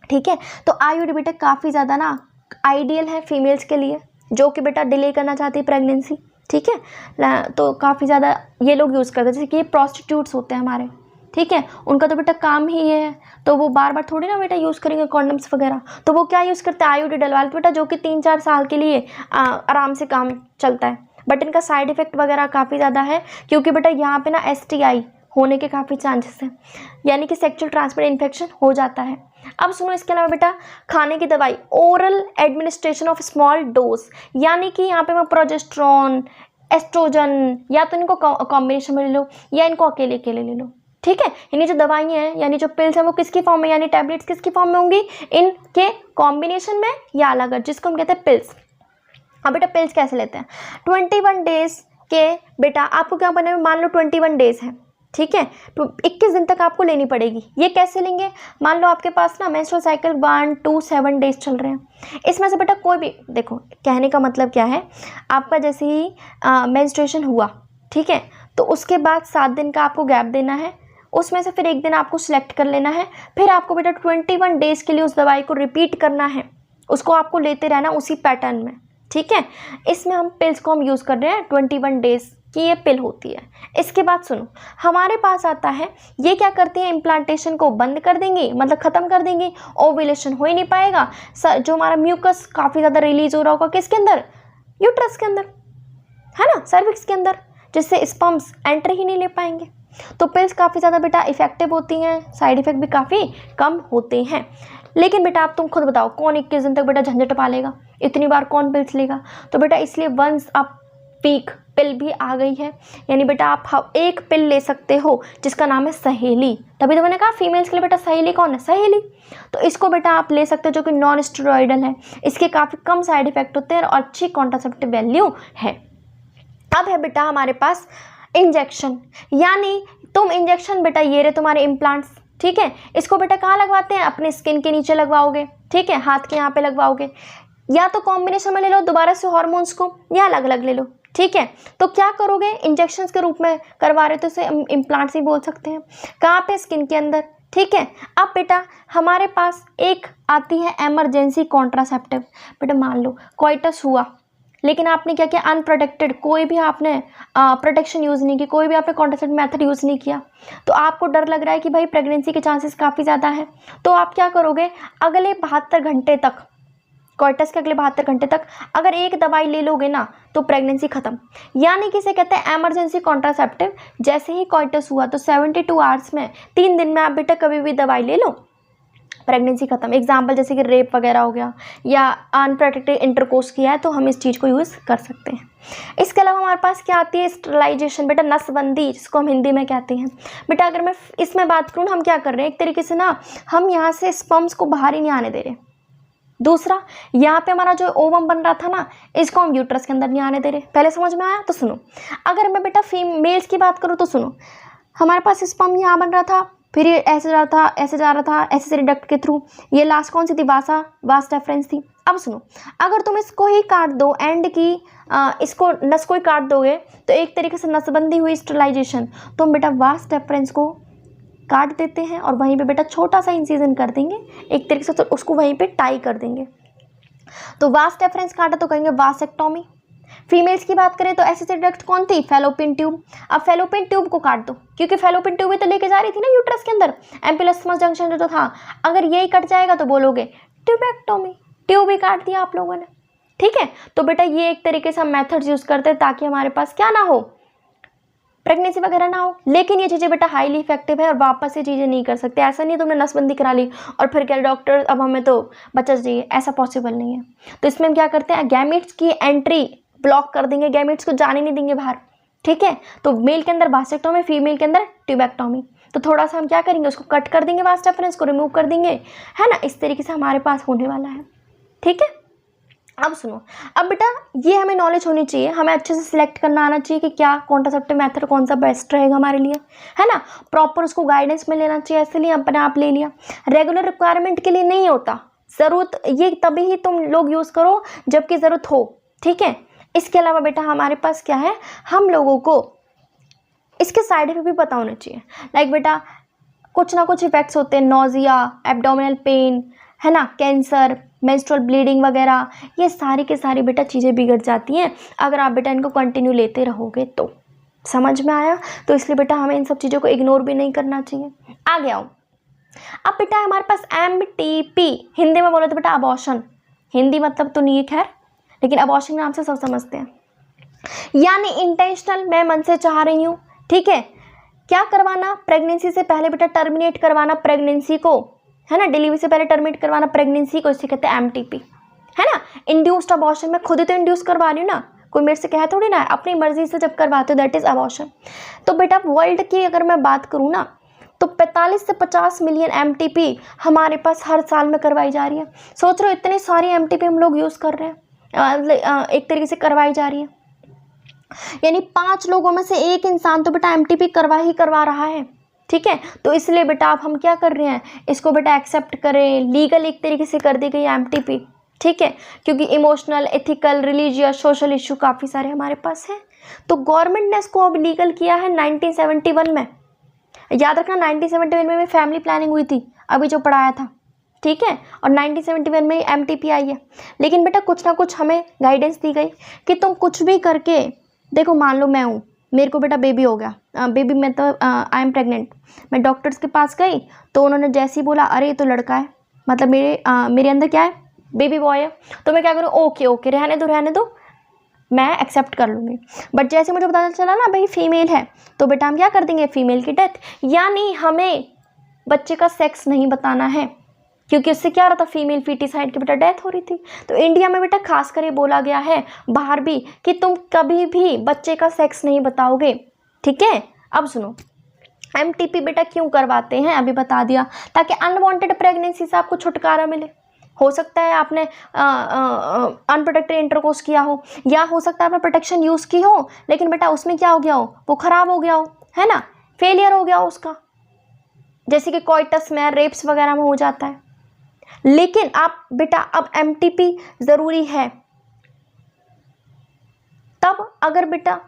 ठीक है। तो आईयूडी बेटा काफ़ी ज़्यादा ना आइडियल है फीमेल्स के लिए जो कि बेटा डिले करना चाहती है प्रेगनेंसी, ठीक है। तो काफ़ी ज़्यादा ये लोग यूज़ करते हैं, जैसे कि ये प्रोस्टिट्यूट्स होते हैं हमारे, ठीक है, उनका तो बेटा काम ही ये है, तो वो बार बार थोड़ी ना बेटा यूज़ करेंगे कॉन्डम्स वगैरह, तो वो क्या यूज़ करते हैं, आईयूडी डलवा लेते बेटा, जो कि 3-4 साल के लिए आराम से काम चलता है। बट इनका साइड इफ़ेक्ट वगैरह काफ़ी ज़्यादा है, क्योंकि बेटा यहाँ पे ना STI होने के काफ़ी चांसेस हैं, यानी कि सेक्सुअल ट्रांसमिटेड इन्फेक्शन हो जाता है। अब सुनो, इसके अलावा बेटा खाने की दवाई, oral administration of small dose, यानी कि यहाँ पे मैं प्रोजेस्टेरॉन, एस्ट्रोजन, या तो इनको कॉम्बिनेशन में ले लो या इनको अकेले अकेले ले लो, ठीक है। यानी जो दवाइयाँ हैं, यानी जो पिल्स हैं, वो किसकी फॉर्म में, यानी टैबलेट्स किसकी फॉर्म में होंगी, इनके कॉम्बिनेशन में या अलग, जिसको हम कहते हैं पिल्स। अब बेटा पिल्स कैसे लेते हैं, 21 डेज के बेटा आपको क्या बने, मान लो 21 डेज है, ठीक है, तो 21 दिन तक आपको लेनी पड़ेगी। ये कैसे लेंगे, मान लो आपके पास ना मेंस्ट्रुअल साइकिल 1 to 7 डेज चल रहे हैं, इसमें से बेटा कोई भी, देखो कहने का मतलब क्या है, आपका जैसे ही मेंस्ट्रुएशन हुआ, ठीक है, तो उसके बाद 7 दिन का आपको गैप देना है, उसमें से फिर एक दिन आपको सिलेक्ट कर लेना है, फिर आपको बेटा 21 डेज के लिए उस दवाई को रिपीट करना है, उसको आपको लेते रहना उसी पैटर्न में, ठीक है। इसमें हम पिल्स को हम यूज़ कर रहे हैं 21 डेज की ये पिल होती है। इसके बाद सुनो, हमारे पास आता है, ये क्या करती है, इम्प्लांटेशन को बंद कर देंगी, मतलब ख़त्म कर देंगी, ओव्यूलेशन हो ही नहीं पाएगा, जो हमारा म्यूकस काफ़ी ज़्यादा रिलीज हो रहा होगा किसके अंदर, यूट्रस के अंदर, है ना, सर्विक्स के अंदर, जिससे स्पर्म्स एंटर ही नहीं ले पाएंगे। तो पिल्स काफ़ी ज़्यादा बेटा इफेक्टिव होती हैं, साइड इफ़ेक्ट भी काफ़ी कम होते हैं। लेकिन बेटा आप तुम खुद बताओ, कौन 21 दिन तक बेटा झंझट पालेगा, इतनी बार कौन पिल्स लेगा। तो बेटा इसलिए वंस अ वीक पिल भी आ गई है, यानी बेटा आप एक पिल ले सकते हो जिसका नाम है सहेली। तभी तो मैंने कहा फीमेल्स के लिए बेटा सहेली कौन है, सहेली। तो इसको बेटा आप ले सकते हो, जो कि नॉन स्टेरॉइडल है, इसके काफ़ी कम साइड इफेक्ट होते हैं और अच्छी कॉन्ट्रासेप्टिव वैल्यू है। अब है बेटा हमारे पास इंजेक्शन, यानी तुम इंजेक्शन बेटा ये रहे तुम्हारे इम्प्लांट्स, ठीक है। इसको बेटा कहाँ लगवाते हैं, अपने स्किन के नीचे लगवाओगे, ठीक है, हाथ के यहाँ पे लगवाओगे, या तो कॉम्बिनेशन में ले लो दोबारा से हार्मोन्स को, या अलग अलग ले लो, ठीक है। तो क्या करोगे, इंजेक्शंस के रूप में करवा रहे तो इसे इम्प्लांट्स ही बोल सकते हैं। कहाँ पे, स्किन के अंदर, ठीक है। अब बेटा हमारे पास एक आती है इमरजेंसी कॉन्ट्रासेप्टिव। बेटा मान लो कोइटस हुआ, लेकिन आपने क्या किया, अनप्रोटेक्टेड, कोई भी आपने प्रोटेक्शन यूज़ नहीं की, कोई भी आपने कॉन्ट्रासेप्टिव मेथड यूज़ नहीं किया, तो आपको डर लग रहा है कि भाई प्रेगनेंसी के चांसेस काफ़ी ज़्यादा है। तो आप क्या करोगे, अगले 72 घंटे तक, कोइटस के अगले 72 घंटे तक अगर एक दवाई ले लोगे ना तो प्रेगनेंसी खत्म। यानी कि इसे कहते हैं इमरजेंसी कॉन्ट्रासेप्टिव। जैसे ही कोइटस हुआ तो 72 आवर्स में, 3 दिन में आप बेटा कभी भी दवाई ले लो, प्रेगनेंसी खत्म। एग्जाम्पल जैसे कि रेप वगैरह हो गया या अनप्रोटेक्टेड इंटरकोर्स किया है तो हम इस चीज़ को यूज़ कर सकते हैं। इसके अलावा हमारे पास क्या आती है, स्टरलाइजेशन, बेटा नसबंदी, जिसको हम हिंदी में कहते हैं। बेटा अगर मैं इसमें बात करूँ, हम क्या कर रहे हैं, एक तरीके से ना हम यहाँ से स्पर्म्स को बाहर ही नहीं आने दे रहे। दूसरा, यहाँ पे हमारा जो ओवम बन रहा था ना, इसको हम यूट्रस के अंदर नहीं आने दे रहे। पहले समझ में आया? तो सुनो, अगर मैं बेटा मेल्स की बात करूँ तो सुनो, हमारे पास स्पर्म यहाँ बन रहा था, फिर ये ऐसे जा रहा था, ऐसे जा रहा था, ऐसे से डक्ट के थ्रू, ये लास्ट कौन सी थी, वास डेफरेंस थी। अब सुनो, अगर तुम इसको ही काट दो, एंड की इसको नस को ही काट दोगे तो एक तरीके से नसबंदी हुई, स्टरलाइजेशन। तो हम बेटा वास डेफरेंस को काट देते हैं और वहीं पे बेटा छोटा सा इंसिजन कर देंगे, एक तरीके से तो उसको वहीं पे टाई कर देंगे। तो वास डेफरेंस काटा तो कहेंगे वासेक्टोमी। फीमेल्स की बात करें तो ऐसे डक्ट कौन थी, फैलोपियन ट्यूब। अब फैलोपियन ट्यूब को काट दो, क्योंकि फैलोपियन ट्यूब ही तो लेके जा रही थी ना यूट्रस के अंदर, एम्पिलस्मस जंक्शन जो था। अगर यही कट जाएगा तो बोलोगे ट्यूबेक्टोमी, ट्यूब ही काट दिया आप लोगों ने, ठीक है। तो बेटा ये एक तरीके से हम मेथड्स यूज करते हैं ताकि हमारे पास क्या ना हो, प्रेगनेंसी वगैरह ना हो। लेकिन ये चीज़ें बेटा हाईली इफेक्टिव है और वापस ये चीज़ें नहीं कर सकते। ऐसा नहीं तुमने नसबंदी करा ली और फिर क्या डॉक्टर अब हमें तो बच्चा चाहिए, ऐसा पॉसिबल नहीं है। तो इसमें हम क्या करते हैं, गैमेट्स की एंट्री ब्लॉक कर देंगे, गैमेट्स को जाने नहीं देंगे बाहर, ठीक है। तो मेल के अंदर वासेक्टोमी, फीमेल के अंदर ट्यूबेक्टोमी। तो थोड़ा सा हम क्या करेंगे, उसको कट कर देंगे, वास डेफरेंस को रिमूव कर देंगे, है ना। इस तरीके से हमारे पास होने वाला है, ठीक है। अब सुनो, अब बेटा ये हमें नॉलेज होनी चाहिए, हमें अच्छे से सिलेक्ट करना आना चाहिए कि क्या कॉन्ट्रासेप्टिव मेथड कौन सा बेस्ट रहेगा हमारे लिए, है ना। प्रॉपर उसको गाइडेंस में लेना चाहिए, ऐसे नहीं अपने आप ले लिया। रेगुलर रिक्वायरमेंट के लिए नहीं होता, ज़रूरत ये तभी ही तुम लोग यूज़ करो जबकि ज़रूरत हो, ठीक है। इसके अलावा बेटा हमारे पास क्या है, हम लोगों को इसके साइड इफेक्ट भी पता होना चाहिए। लाइक बेटा कुछ ना कुछ इफेक्ट्स होते हैं, नोजिया, एब्डोमिनल पेन, है ना, कैंसर, मेंस्ट्रुअल ब्लीडिंग वगैरह, ये सारी के सारी बेटा चीज़ें बिगड़ जाती हैं अगर आप बेटा इनको कंटिन्यू लेते रहोगे तो। समझ में आया? तो इसलिए बेटा हमें इन सब चीज़ों को इग्नोर भी नहीं करना चाहिए। आगे आओ, अब बेटा हमारे पास MTP, हिंदी में बोलो तो बेटा अबॉर्शन, हिंदी मतलब तो नहीं है खैर, लेकिन अबॉर्शन नाम से सब समझते हैं, यानी इंटेंशनल, मैं मन से चाह रही हूँ, ठीक है। क्या करवाना, प्रेगनेंसी से पहले बेटा टर्मिनेट करवाना प्रेगनेंसी को, है ना, डिलीवरी से पहले टर्मिनेट करवाना प्रेगनेंसी को, इसे कहते हैं MTP, है ना। इंड्यूस्ड अबॉर्शन, मैं खुद ही तो इंड्यूस करवा रही हूँ ना, कोई मेरे से कह थोड़ी ना, अपनी मर्जी से जब करवाते हो दैट इज अबॉर्शन। तो बेटा वर्ल्ड की अगर मैं बात करूँ ना तो 45 से 50 मिलियन MTP हमारे पास हर साल में करवाई जा रही है। सोच रहे हो इतनी सारी MTP हम लोग यूज़ कर रहे हैं, एक तरीके से करवाई जा रही है, यानी 5 लोगों में से एक इंसान तो बेटा MTP करवा रहा है, ठीक है। तो इसलिए बेटा आप हम क्या कर रहे हैं, इसको बेटा एक्सेप्ट करें, लीगल एक तरीके से कर दी गई MTP, ठीक है, क्योंकि emotional, ethical, religious, social issue काफ़ी सारे हमारे पास हैं। तो गवर्नमेंट ने इसको अब लीगल किया है 1971 में। याद रखना 1971 में फैमिली प्लानिंग हुई थी, अभी जो पढ़ाया था, ठीक है, और 1971 में MTP आई है। लेकिन बेटा कुछ ना कुछ हमें गाइडेंस दी गई कि तुम कुछ भी करके देखो, मान लो मैं हूँ, मेरे को बेटा बेबी हो गया, बेबी में तो आई एम प्रेग्नेंट, मैं डॉक्टर्स के पास गई तो उन्होंने जैसे ही बोला अरे ये तो लड़का है, मतलब मेरे अंदर क्या है, बेबी बॉय है, तो मैं क्या करूँ, ओके रहने दो मैं एक्सेप्ट कर लूँगी। बट जैसे मुझे पता चला ना भाई फीमेल है, तो बेटा हम क्या कर देंगे, फीमेल की डेथ। यानी हमें बच्चे का सेक्स नहीं बताना है, क्योंकि उससे क्या हो रहा था, फीमेल फीटिसाइड की बेटा डेथ हो रही थी। तो इंडिया में बेटा खास कर ये बोला गया है, बाहर भी, कि तुम कभी भी बच्चे का सेक्स नहीं बताओगे, ठीक है। अब सुनो, एमटीपी बेटा क्यों करवाते हैं, अभी बता दिया, ताकि अनवांटेड प्रेगनेंसी से आपको छुटकारा मिले। हो सकता है आपने अनप्रोटेक्टेड इंटरकोर्स किया हो, या हो सकता है आपने प्रोटेक्शन यूज़ की हो, लेकिन बेटा उसमें क्या हो गया हो, वो ख़राब हो गया हो, है ना, फेलियर हो गया हो उसका, जैसे कि कोइटस में, रेप्स वगैरह में हो जाता है। लेकिन आप बेटा अब एमटीपी ज़रूरी है तब अगर बेटा,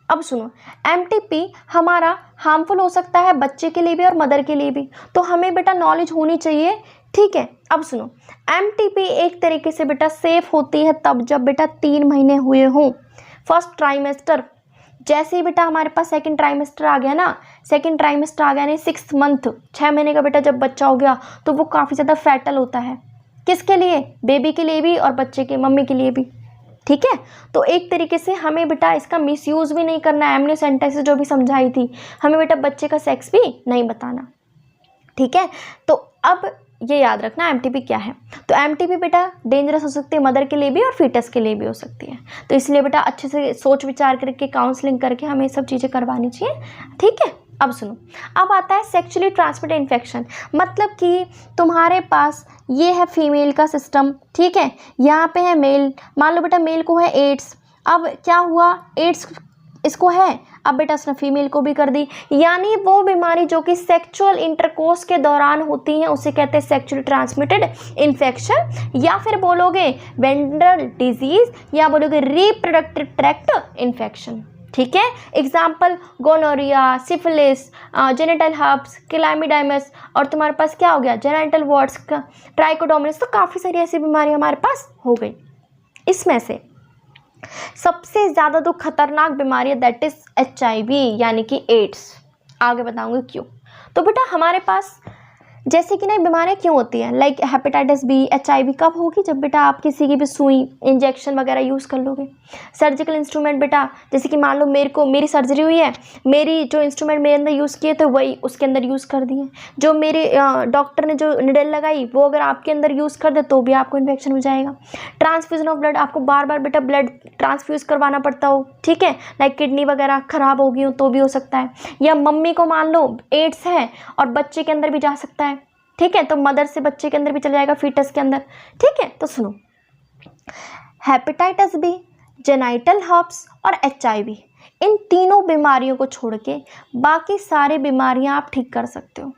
अब सुनो, एमटीपी हमारा हार्मफुल हो सकता है बच्चे के लिए भी और मदर के लिए भी, तो हमें बेटा नॉलेज होनी चाहिए, ठीक है। अब सुनो, एमटीपी एक तरीके से बेटा सेफ होती है तब जब बेटा 3 महीने हुए हों, फर्स्ट ट्राइमेस्टर। जैसे ही बेटा हमारे पास सेकंड ट्राइमेस्टर आ गया ना, सेकंड ट्राइमेस्टर आ गया नहीं, 6 मंथ, 6 महीने का बेटा जब बच्चा हो गया, तो वो काफ़ी ज़्यादा फैटल होता है, किसके लिए, बेबी के लिए भी और बच्चे के मम्मी के लिए भी, ठीक है। तो एक तरीके से हमें बेटा इसका मिसयूज़ भी नहीं करना है, एमनियोसेंटेसिस जो भी समझाई थी, हमें बेटा बच्चे का सेक्स भी नहीं बताना, ठीक है। तो अब ये याद रखना एमटीपी क्या है। तो एमटीपी बेटा डेंजरस हो सकती है मदर के लिए भी और फीटस के लिए भी हो सकती है, तो इसलिए बेटा अच्छे से सोच विचार करके काउंसलिंग करके हमें ये सब चीज़ें करवानी चाहिए, ठीक है। अब सुनो, अब आता है सेक्चुअली ट्रांसमिटेड इन्फेक्शन, मतलब कि तुम्हारे पास ये है फीमेल का सिस्टम, ठीक है, यहाँ पे है मेल, मान लो बेटा मेल को है एड्स, अब क्या हुआ, एड्स इसको है, अब बेटा उसने फीमेल को भी कर दी, यानी वो बीमारी जो कि सेक्सुअल इंटरकोर्स के दौरान होती है उसे कहते हैं सेक्सुअली ट्रांसमिटेड इन्फेक्शन, या फिर बोलोगे वेंडल डिजीज, या बोलोगे रिप्रोडक्टिव ट्रैक्ट इन्फेक्शन, ठीक है। Example gonorrhoea, syphilis, genital herpes, chlamydia, और तुम्हारे पास क्या हो गया, जेनिटल वार्ड्स, ट्राइकोडोमिनस, तो काफ़ी सारी ऐसी बीमारी हमारे पास हो गई। इसमें से सबसे ज़्यादा तो खतरनाक बीमारी है दैट इज़ HIV, यानी कि एड्स। आगे बताऊंगी क्यों। तो बेटा हमारे पास जैसे कि ना बीमारियाँ क्यों होती हैं, लाइक हेपेटाइटिस बी, HIV कब होगी, जब बेटा आप किसी की भी सुई, इंजेक्शन वगैरह यूज़ कर लोगे। सर्जिकल इंस्ट्रूमेंट बेटा, जैसे कि मान लो मेरी सर्जरी हुई है, मेरी जो इंस्ट्रूमेंट मेरे अंदर यूज़ किए थे वही उसके अंदर यूज़ कर दिए, जो मेरे डॉक्टर ने जो निडल लगाई वो अगर आपके अंदर यूज़ कर दे तो भी आपको इन्फेक्शन हो जाएगा। ट्रांसफ्यूजन ऑफ ब्लड, आपको बार बार बेटा ब्लड ट्रांसफ्यूज करवाना पड़ता हो, ठीक है, लाइक किडनी वगैरह ख़राब हो गई हो तो भी हो सकता है, या मम्मी को मान लो एड्स है और बच्चे के अंदर भी जा सकता है, ठीक है, तो मदर से बच्चे के अंदर भी चला जाएगा, फीटस के अंदर, ठीक है। तो सुनो, हेपेटाइटिस बी, जेनिटल हर्प्स और HIV, इन तीनों बीमारियों को छोड़ के बाकी सारी बीमारियां आप ठीक कर सकते हो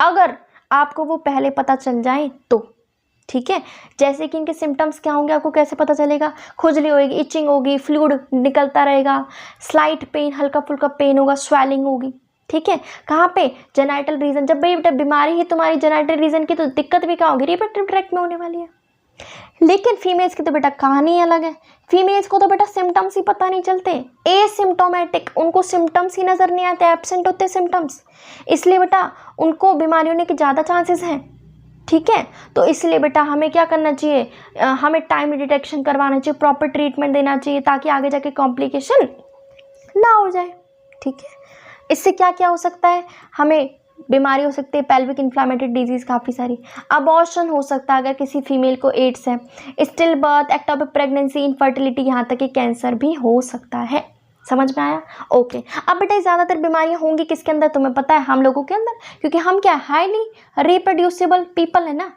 अगर आपको वो पहले पता चल जाए तो, ठीक है। जैसे कि इनके सिम्टम्स क्या होंगे आपको कैसे पता चलेगा, खुजली होगी, इचिंग होगी, फ्लूइड निकलता रहेगा, स्लाइट पेन, हल्का फुल्का पेन होगा, स्वेलिंग होगी, ठीक है। कहाँ पे, जेनाइटल रीजन, जब भाई बेटा बीमारी है तुम्हारी जेनाइटल रीजन की तो दिक्कत भी क्या होगी, रिप्रोडक्टिव ट्रैक्ट में होने वाली है। लेकिन फीमेल्स की तो बेटा कहानी अलग है, फीमेल्स को तो बेटा सिम्टम्स ही पता नहीं चलते, एसिम्टोमेटिक, उनको सिम्टम्स ही नज़र नहीं आते, एब्सेंट होते सिम्टम्स, इसलिए बेटा उनको बीमारी होने के ज़्यादा चांसेस हैं, ठीक है। तो इसलिए बेटा हमें क्या करना चाहिए, हमें टाइम डिटेक्शन करवाना चाहिए, प्रॉपर ट्रीटमेंट देना चाहिए ताकि आगे जाके कॉम्प्लिकेशन ना हो जाए, ठीक है। इससे क्या क्या हो सकता है, हमें बीमारी हो सकती है पेल्विक इन्फ्लामेटरी डिजीज़ काफ़ी सारी, अबॉर्शन हो सकता है अगर किसी फीमेल को एड्स है, still birth, ectopic pregnancy, infertility, यहाँ तक कि कैंसर भी हो सकता है। समझ में आया, ओके। अब बेटा ज़्यादातर बीमारियाँ होंगी किसके अंदर तुम्हें पता है, हम लोगों के अंदर, क्योंकि हम क्या हाईली रिप्रोड्यूसिबल पीपल है ना,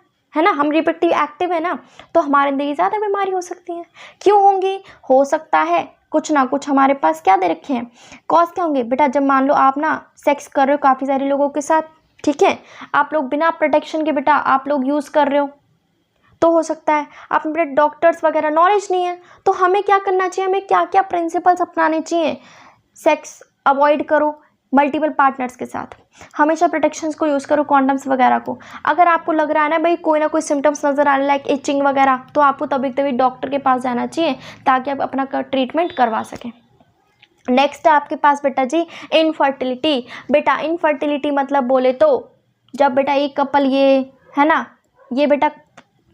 हम रिप्रोडक्टिव एक्टिव है ना, तो हमारे अंदर ये ज़्यादा बीमारी हो सकती है। क्यों होंगी, हो सकता है कुछ ना कुछ हमारे पास क्या दे रखे हैं, कॉज क्या होंगे बेटा, जब मान लो आप ना सेक्स कर रहे हो काफ़ी सारे लोगों के साथ, ठीक है, आप लोग बिना प्रोटेक्शन के बेटा आप लोग यूज़ कर रहे हो, तो हो सकता है आप में बेटा डॉक्टर्स वगैरह नॉलेज नहीं है, तो हमें क्या करना चाहिए, हमें क्या क्या प्रिंसिपल्स अपनाने चाहिए, सेक्स अवॉइड करो मल्टीपल पार्टनर्स के साथ, हमेशा प्रोटेक्शंस को यूज़ करो, कॉन्डम्स वगैरह को। अगर आपको लग रहा है ना भाई कोई ना कोई सिम्टम्स नज़र आने लाइक इचिंग वगैरह, तो आपको तभी डॉक्टर के पास जाना चाहिए ताकि आप अपना ट्रीटमेंट करवा सकें। नेक्स्ट है आपके पास बेटा जी इनफर्टिलिटी। बेटा इनफर्टिलिटी मतलब बोले तो जब बेटा एक कपल ये है ना, ये बेटा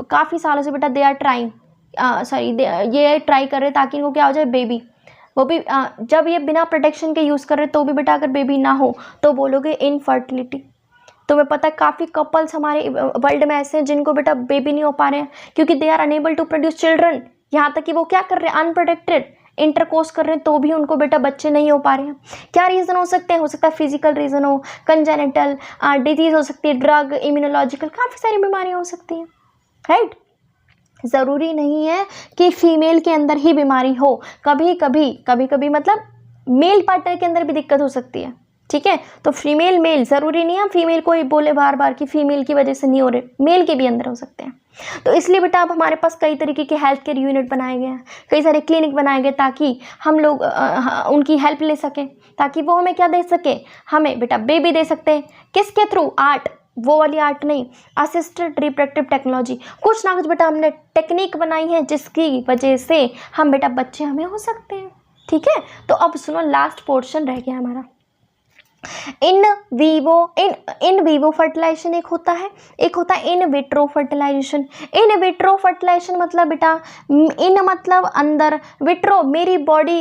काफ़ी सालों से बेटा दे आर ट्राइंग ये ट्राई कर रहे ताकि इनको क्या हो जाए बेबी, वो भी जब ये बिना प्रोटेक्शन के यूज़ कर रहे तो भी बेटा अगर बेबी ना हो तो बोलोगे इनफर्टिलिटी, तुम्हें पता है काफ़ी कपल्स हमारे वर्ल्ड में ऐसे हैं जिनको बेटा बेबी नहीं हो पा रहे हैं क्योंकि they are unable to produce children. यहाँ तक कि वो क्या कर रहे हैं, अनप्रोटेक्टेड इंटरकोर्स कर रहे हैं तो भी उनको बेटा बच्चे नहीं हो पा रहे हैं। क्या रीज़न हो सकते हैं? हो सकता है फिजिकल रीज़न हो, कंजेनिटल डिजीज़ हो सकती है, ड्रग, इम्यूनोलॉजिकल, काफ़ी सारी बीमारियाँ हो सकती हैं, राइट। ज़रूरी नहीं है कि फीमेल के अंदर ही बीमारी हो, कभी कभी मतलब मेल पार्टनर के अंदर भी दिक्कत हो सकती है, ठीक है। तो फीमेल मेल, ज़रूरी नहीं है फीमेल को ही बोले बार बार कि फीमेल की वजह से नहीं हो रहे, मेल के भी अंदर हो सकते हैं। तो इसलिए बेटा अब हमारे पास कई तरीके के हेल्थ केयर यूनिट बनाए गए हैं, कई सारे क्लिनिक बनाए गए ताकि हम लोग उनकी हेल्प ले सकें, ताकि वो हमें क्या दे सके, हमें बेटा बेबी दे सकते हैं। किसके थ्रू? आर्ट, वो वाली आर्ट नहीं, असिस्टेड रिप्रोडक्टिव टेक्नोलॉजी, कुछ ना कुछ बेटा हमने टेक्निक बनाई है जिसकी वजह से हम बेटा बच्चे हमें हो सकते हैं, ठीक है। तो अब सुनो, लास्ट पोर्शन रह गया हमारा। इन वीवो फर्टिलाइजेशन एक होता है, एक होता है in vitro fertilisation. In vitro fertilisation मतलब बेटा इन मतलब अंदर, विट्रो मेरी body,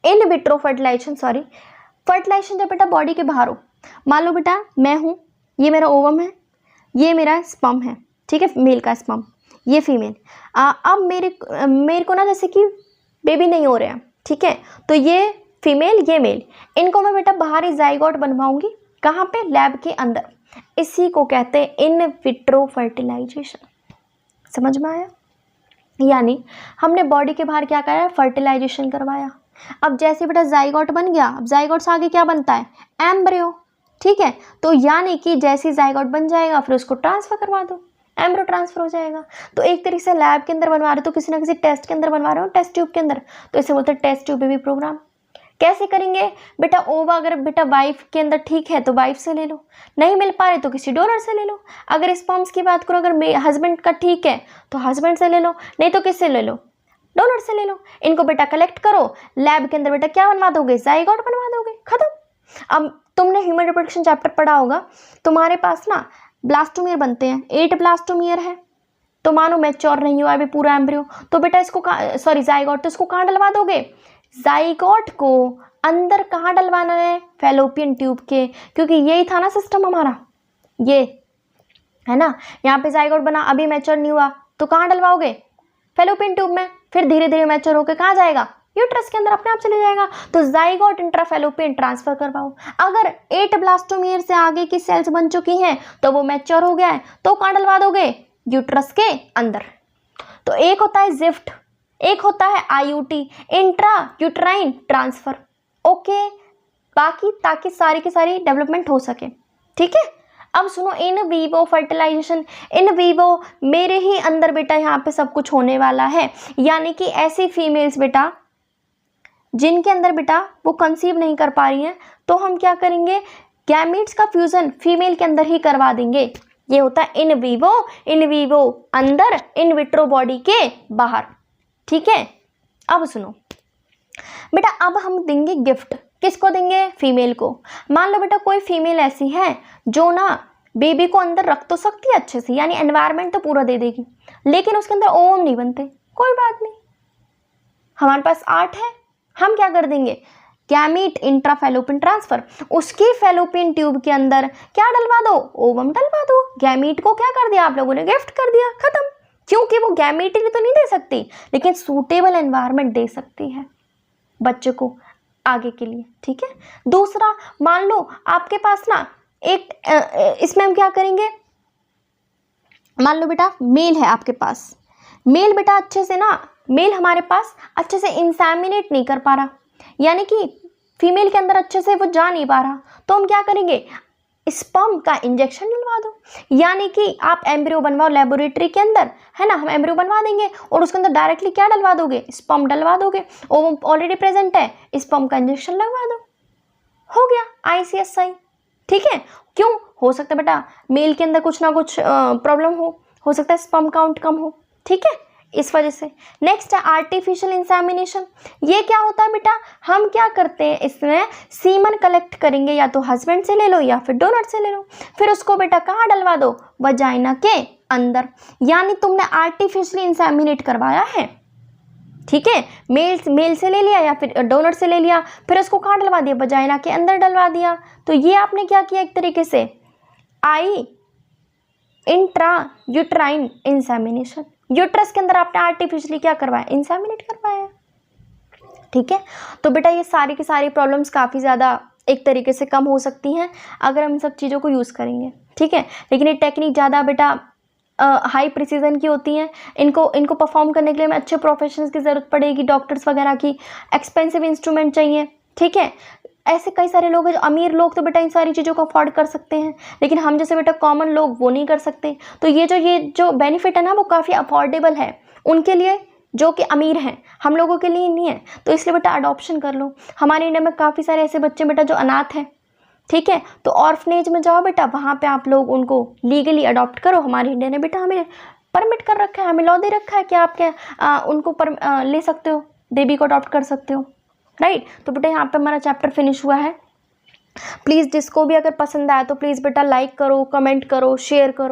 in vitro fertilisation fertilisation जब बेटा बॉडी के बाहर हो। मान लो बेटा मैं हूँ, ये मेरा ओवम है, ये मेरा स्पर्म है, ठीक है, मेल का स्पर्म, ये फीमेल। अब मेरे को ना जैसे कि बेबी नहीं हो रहा है, ठीक है, तो ये फीमेल ये मेल, इनको मैं बेटा बाहरी जाइगोट बनवाऊंगी, कहाँ पे? लैब के अंदर। इसी को कहते हैं इन विट्रो फर्टिलाइजेशन। समझ में आया? यानी हमने बॉडी के बाहर क्या करा है? फर्टिलाइजेशन करवाया। अब जैसे बेटा जाइगोट बन गया, अब जाइगोट से आगे क्या बनता है? एम्ब्रियो, ठीक है। तो यानी कि जैसे जाइगोट बन जाएगा फिर उसको ट्रांसफ़र करवा दो, एम्ब्रियो ट्रांसफर हो जाएगा। तो एक तरीके से लैब के अंदर बनवा रहे हो तो किसी ना किसी टेस्ट के अंदर बनवा रहे हो, टेस्ट ट्यूब के अंदर, तो इसे बोलते हैं टेस्ट ट्यूब बेबी प्रोग्राम। कैसे करेंगे बेटा? ओवा अगर बेटा वाइफ के अंदर ठीक है तो वाइफ से ले लो, नहीं मिल पा रहे तो किसी डोनर से ले लो। अगर स्पर्म्स की बात करो, अगर हस्बैंड का ठीक है तो हस्बैंड से ले लो, नहीं तो किससे ले लो? डोनर से ले लो। इनको बेटा कलेक्ट करो, लैब के अंदर बेटा क्या बनवा दोगे? जाइगोट बनवा दोगे, खत्म। अब तुमने ह्यूमन रिप्रोडक्शन चैप्टर पढ़ा होगा, तुम्हारे पास ना ब्लास्टोमियर बनते हैं, 8 ब्लास्टोमियर है, तो मानो मैच्योर नहीं हुआ अभी पूरा एम्ब्रियो, तो बेटा इसको जाइगोट, तो इसको कहाँ डलवा दोगे? जाइगोट को अंदर कहाँ डलवाना है? फैलोपियन ट्यूब के, क्योंकि यही था ना सिस्टम हमारा, ये है ना। यहाँ पे जाइगोट बना, अभी मैच्योर नहीं हुआ, तो कहाँ डलवाओगे? फैलोपियन ट्यूब में। फिर धीरे धीरे मैच्योर होकर कहाँ जाएगा? यूट्रस के अंदर अपने आप चले जाएगा। तो जाइगोट इंट्राफैलोपियन ट्रांसफर करवाओ। अगर 8 ब्लास्टोमियर से आगे की सेल्स बन चुकी हैं तो वो मैच्योर हो गया है, तो कहाँ डलवा दोगे? यूट्रस के अंदर। तो एक होता है जिफ्ट, एक होता है IUT, intra uterine transfer, okay. बाकी ताकि सारी की सारी डेवलपमेंट हो सके, ठीक है। अब सुनो, in vivo fertilisation, in vivo मेरे ही अंदर बेटा यहाँ पे सब कुछ होने वाला है। यानी कि ऐसी फीमेल्स बेटा जिनके अंदर बेटा वो कंसीव नहीं कर पा रही हैं, तो हम क्या करेंगे? गैमीट्स का फ्यूजन फीमेल के अंदर ही करवा देंगे। ये होता है इन वीवो अंदर, इन विट्रो बॉडी के बाहर, ठीक है। अब सुनो बेटा, अब हम देंगे गिफ्ट, किसको देंगे? फीमेल को। मान लो बेटा कोई फीमेल ऐसी है जो ना बेबी को अंदर रख तो सकती है अच्छे से, यानी एनवायरनमेंट तो पूरा दे देगी, लेकिन उसके अंदर ओवम नहीं बनते, कोई बात नहीं, हमारे पास आर्ट है, हम क्या कर देंगे? गैमीट इंट्राफैलोपियन ट्रांसफर, उसकी फैलोपियन ट्यूब के अंदर क्या डलवा दो? ओवम डलवा दो। गैमीट को क्या कर दिया आप लोगों ने? गिफ्ट कर दिया, खत्म। क्योंकि वो गैमीट ही तो नहीं दे सकती, लेकिन सूटेबल एनवायरनमेंट दे सकती है बच्चे को आगे के लिए, ठीक है। दूसरा, मान लो आपके पास ना एक इसमें हम क्या करेंगे? मान लो बेटा मेल है आपके पास, मेल बेटा अच्छे से ना, मेल हमारे पास अच्छे से इंसेमिनेट नहीं कर पा रहा, यानी कि फीमेल के अंदर अच्छे से वो जा नहीं पा रहा, तो हम क्या करेंगे? स्पर्म का इंजेक्शन डलवा दो। यानी कि आप एम्ब्रियो बनवाओ लेबोरेटरी के अंदर, है ना, हम एम्ब्रियो बनवा देंगे और उसके अंदर डायरेक्टली क्या डलवा दोगे? स्पर्म डलवा दोगे, ओवम ऑलरेडी प्रेजेंट है, स्पर्म का इंजेक्शन लगवा दो, हो गया ICSI, ठीक है। क्यों? हो सकता है बेटा मेल के अंदर कुछ ना कुछ प्रॉब्लम हो सकता है स्पर्म काउंट कम हो, ठीक है, इस वजह से। नेक्स्ट है आर्टिफिशियल इंसेमिनेशन। ये क्या होता है बेटा? हम क्या करते हैं, इसमें सीमन कलेक्ट करेंगे, या तो हस्बैंड से ले लो या फिर डोनर से ले लो, फिर उसको बेटा कहाँ डलवा दो? वजाइना के अंदर। यानी तुमने आर्टिफिशियली इंसेमिनेट करवाया है, ठीक है, मेल से ले लिया या फिर डोनर से ले लिया, फिर उसको कहाँ डलवा दिया? वजाइना के अंदर डलवा दिया। तो ये आपने क्या किया? एक तरीके से आई इंट्रा यूट्राइन इंसेमिनेशन, यूट्रस के अंदर आपने आर्टिफिशियली क्या करवाया, इंसेमिनेट करवाया। ठीक है, तो बेटा ये सारी की सारी प्रॉब्लम्स काफ़ी ज़्यादा एक तरीके से कम हो सकती हैं अगर हम इन सब चीज़ों को यूज़ करेंगे। ठीक है, लेकिन ये टेक्निक ज़्यादा बेटा हाई प्रिसीजन की होती हैं, इनको परफॉर्म करने के लिए हमें अच्छे प्रोफेशनल्स की ज़रूरत पड़ेगी, डॉक्टर्स वगैरह की, एक्सपेंसिव इंस्ट्रूमेंट चाहिए। ठीक है, ऐसे कई सारे लोग हैं जो अमीर लोग तो बेटा इन सारी चीज़ों को अफोर्ड कर सकते हैं, लेकिन हम जैसे बेटा कॉमन लोग वो नहीं कर सकते। तो ये जो बेनिफिट है ना वो काफ़ी अफोर्डेबल है उनके लिए जो कि अमीर हैं, हम लोगों के लिए नहीं है। तो इसलिए बेटा अडॉप्शन कर लो। हमारे इंडिया में काफ़ी सारे ऐसे बच्चे बेटा जो अनाथ हैं। ठीक है, तो ऑर्फनेज में जाओ बेटा, वहाँ पे आप लोग उनको लीगली अडॉप्ट करो। हमारे इंडिया ने बेटा हमें परमिट कर रखा है, हमें लॉ दे रखा है कि आप क्या उनको ले सकते हो, बेबी को अडॉप्ट कर सकते हो। राइट, तो बेटा यहाँ पे हमारा चैप्टर फिनिश हुआ है। प्लीज़ जिसको भी अगर पसंद आया तो प्लीज़ बेटा लाइक करो, कमेंट करो, शेयर करो।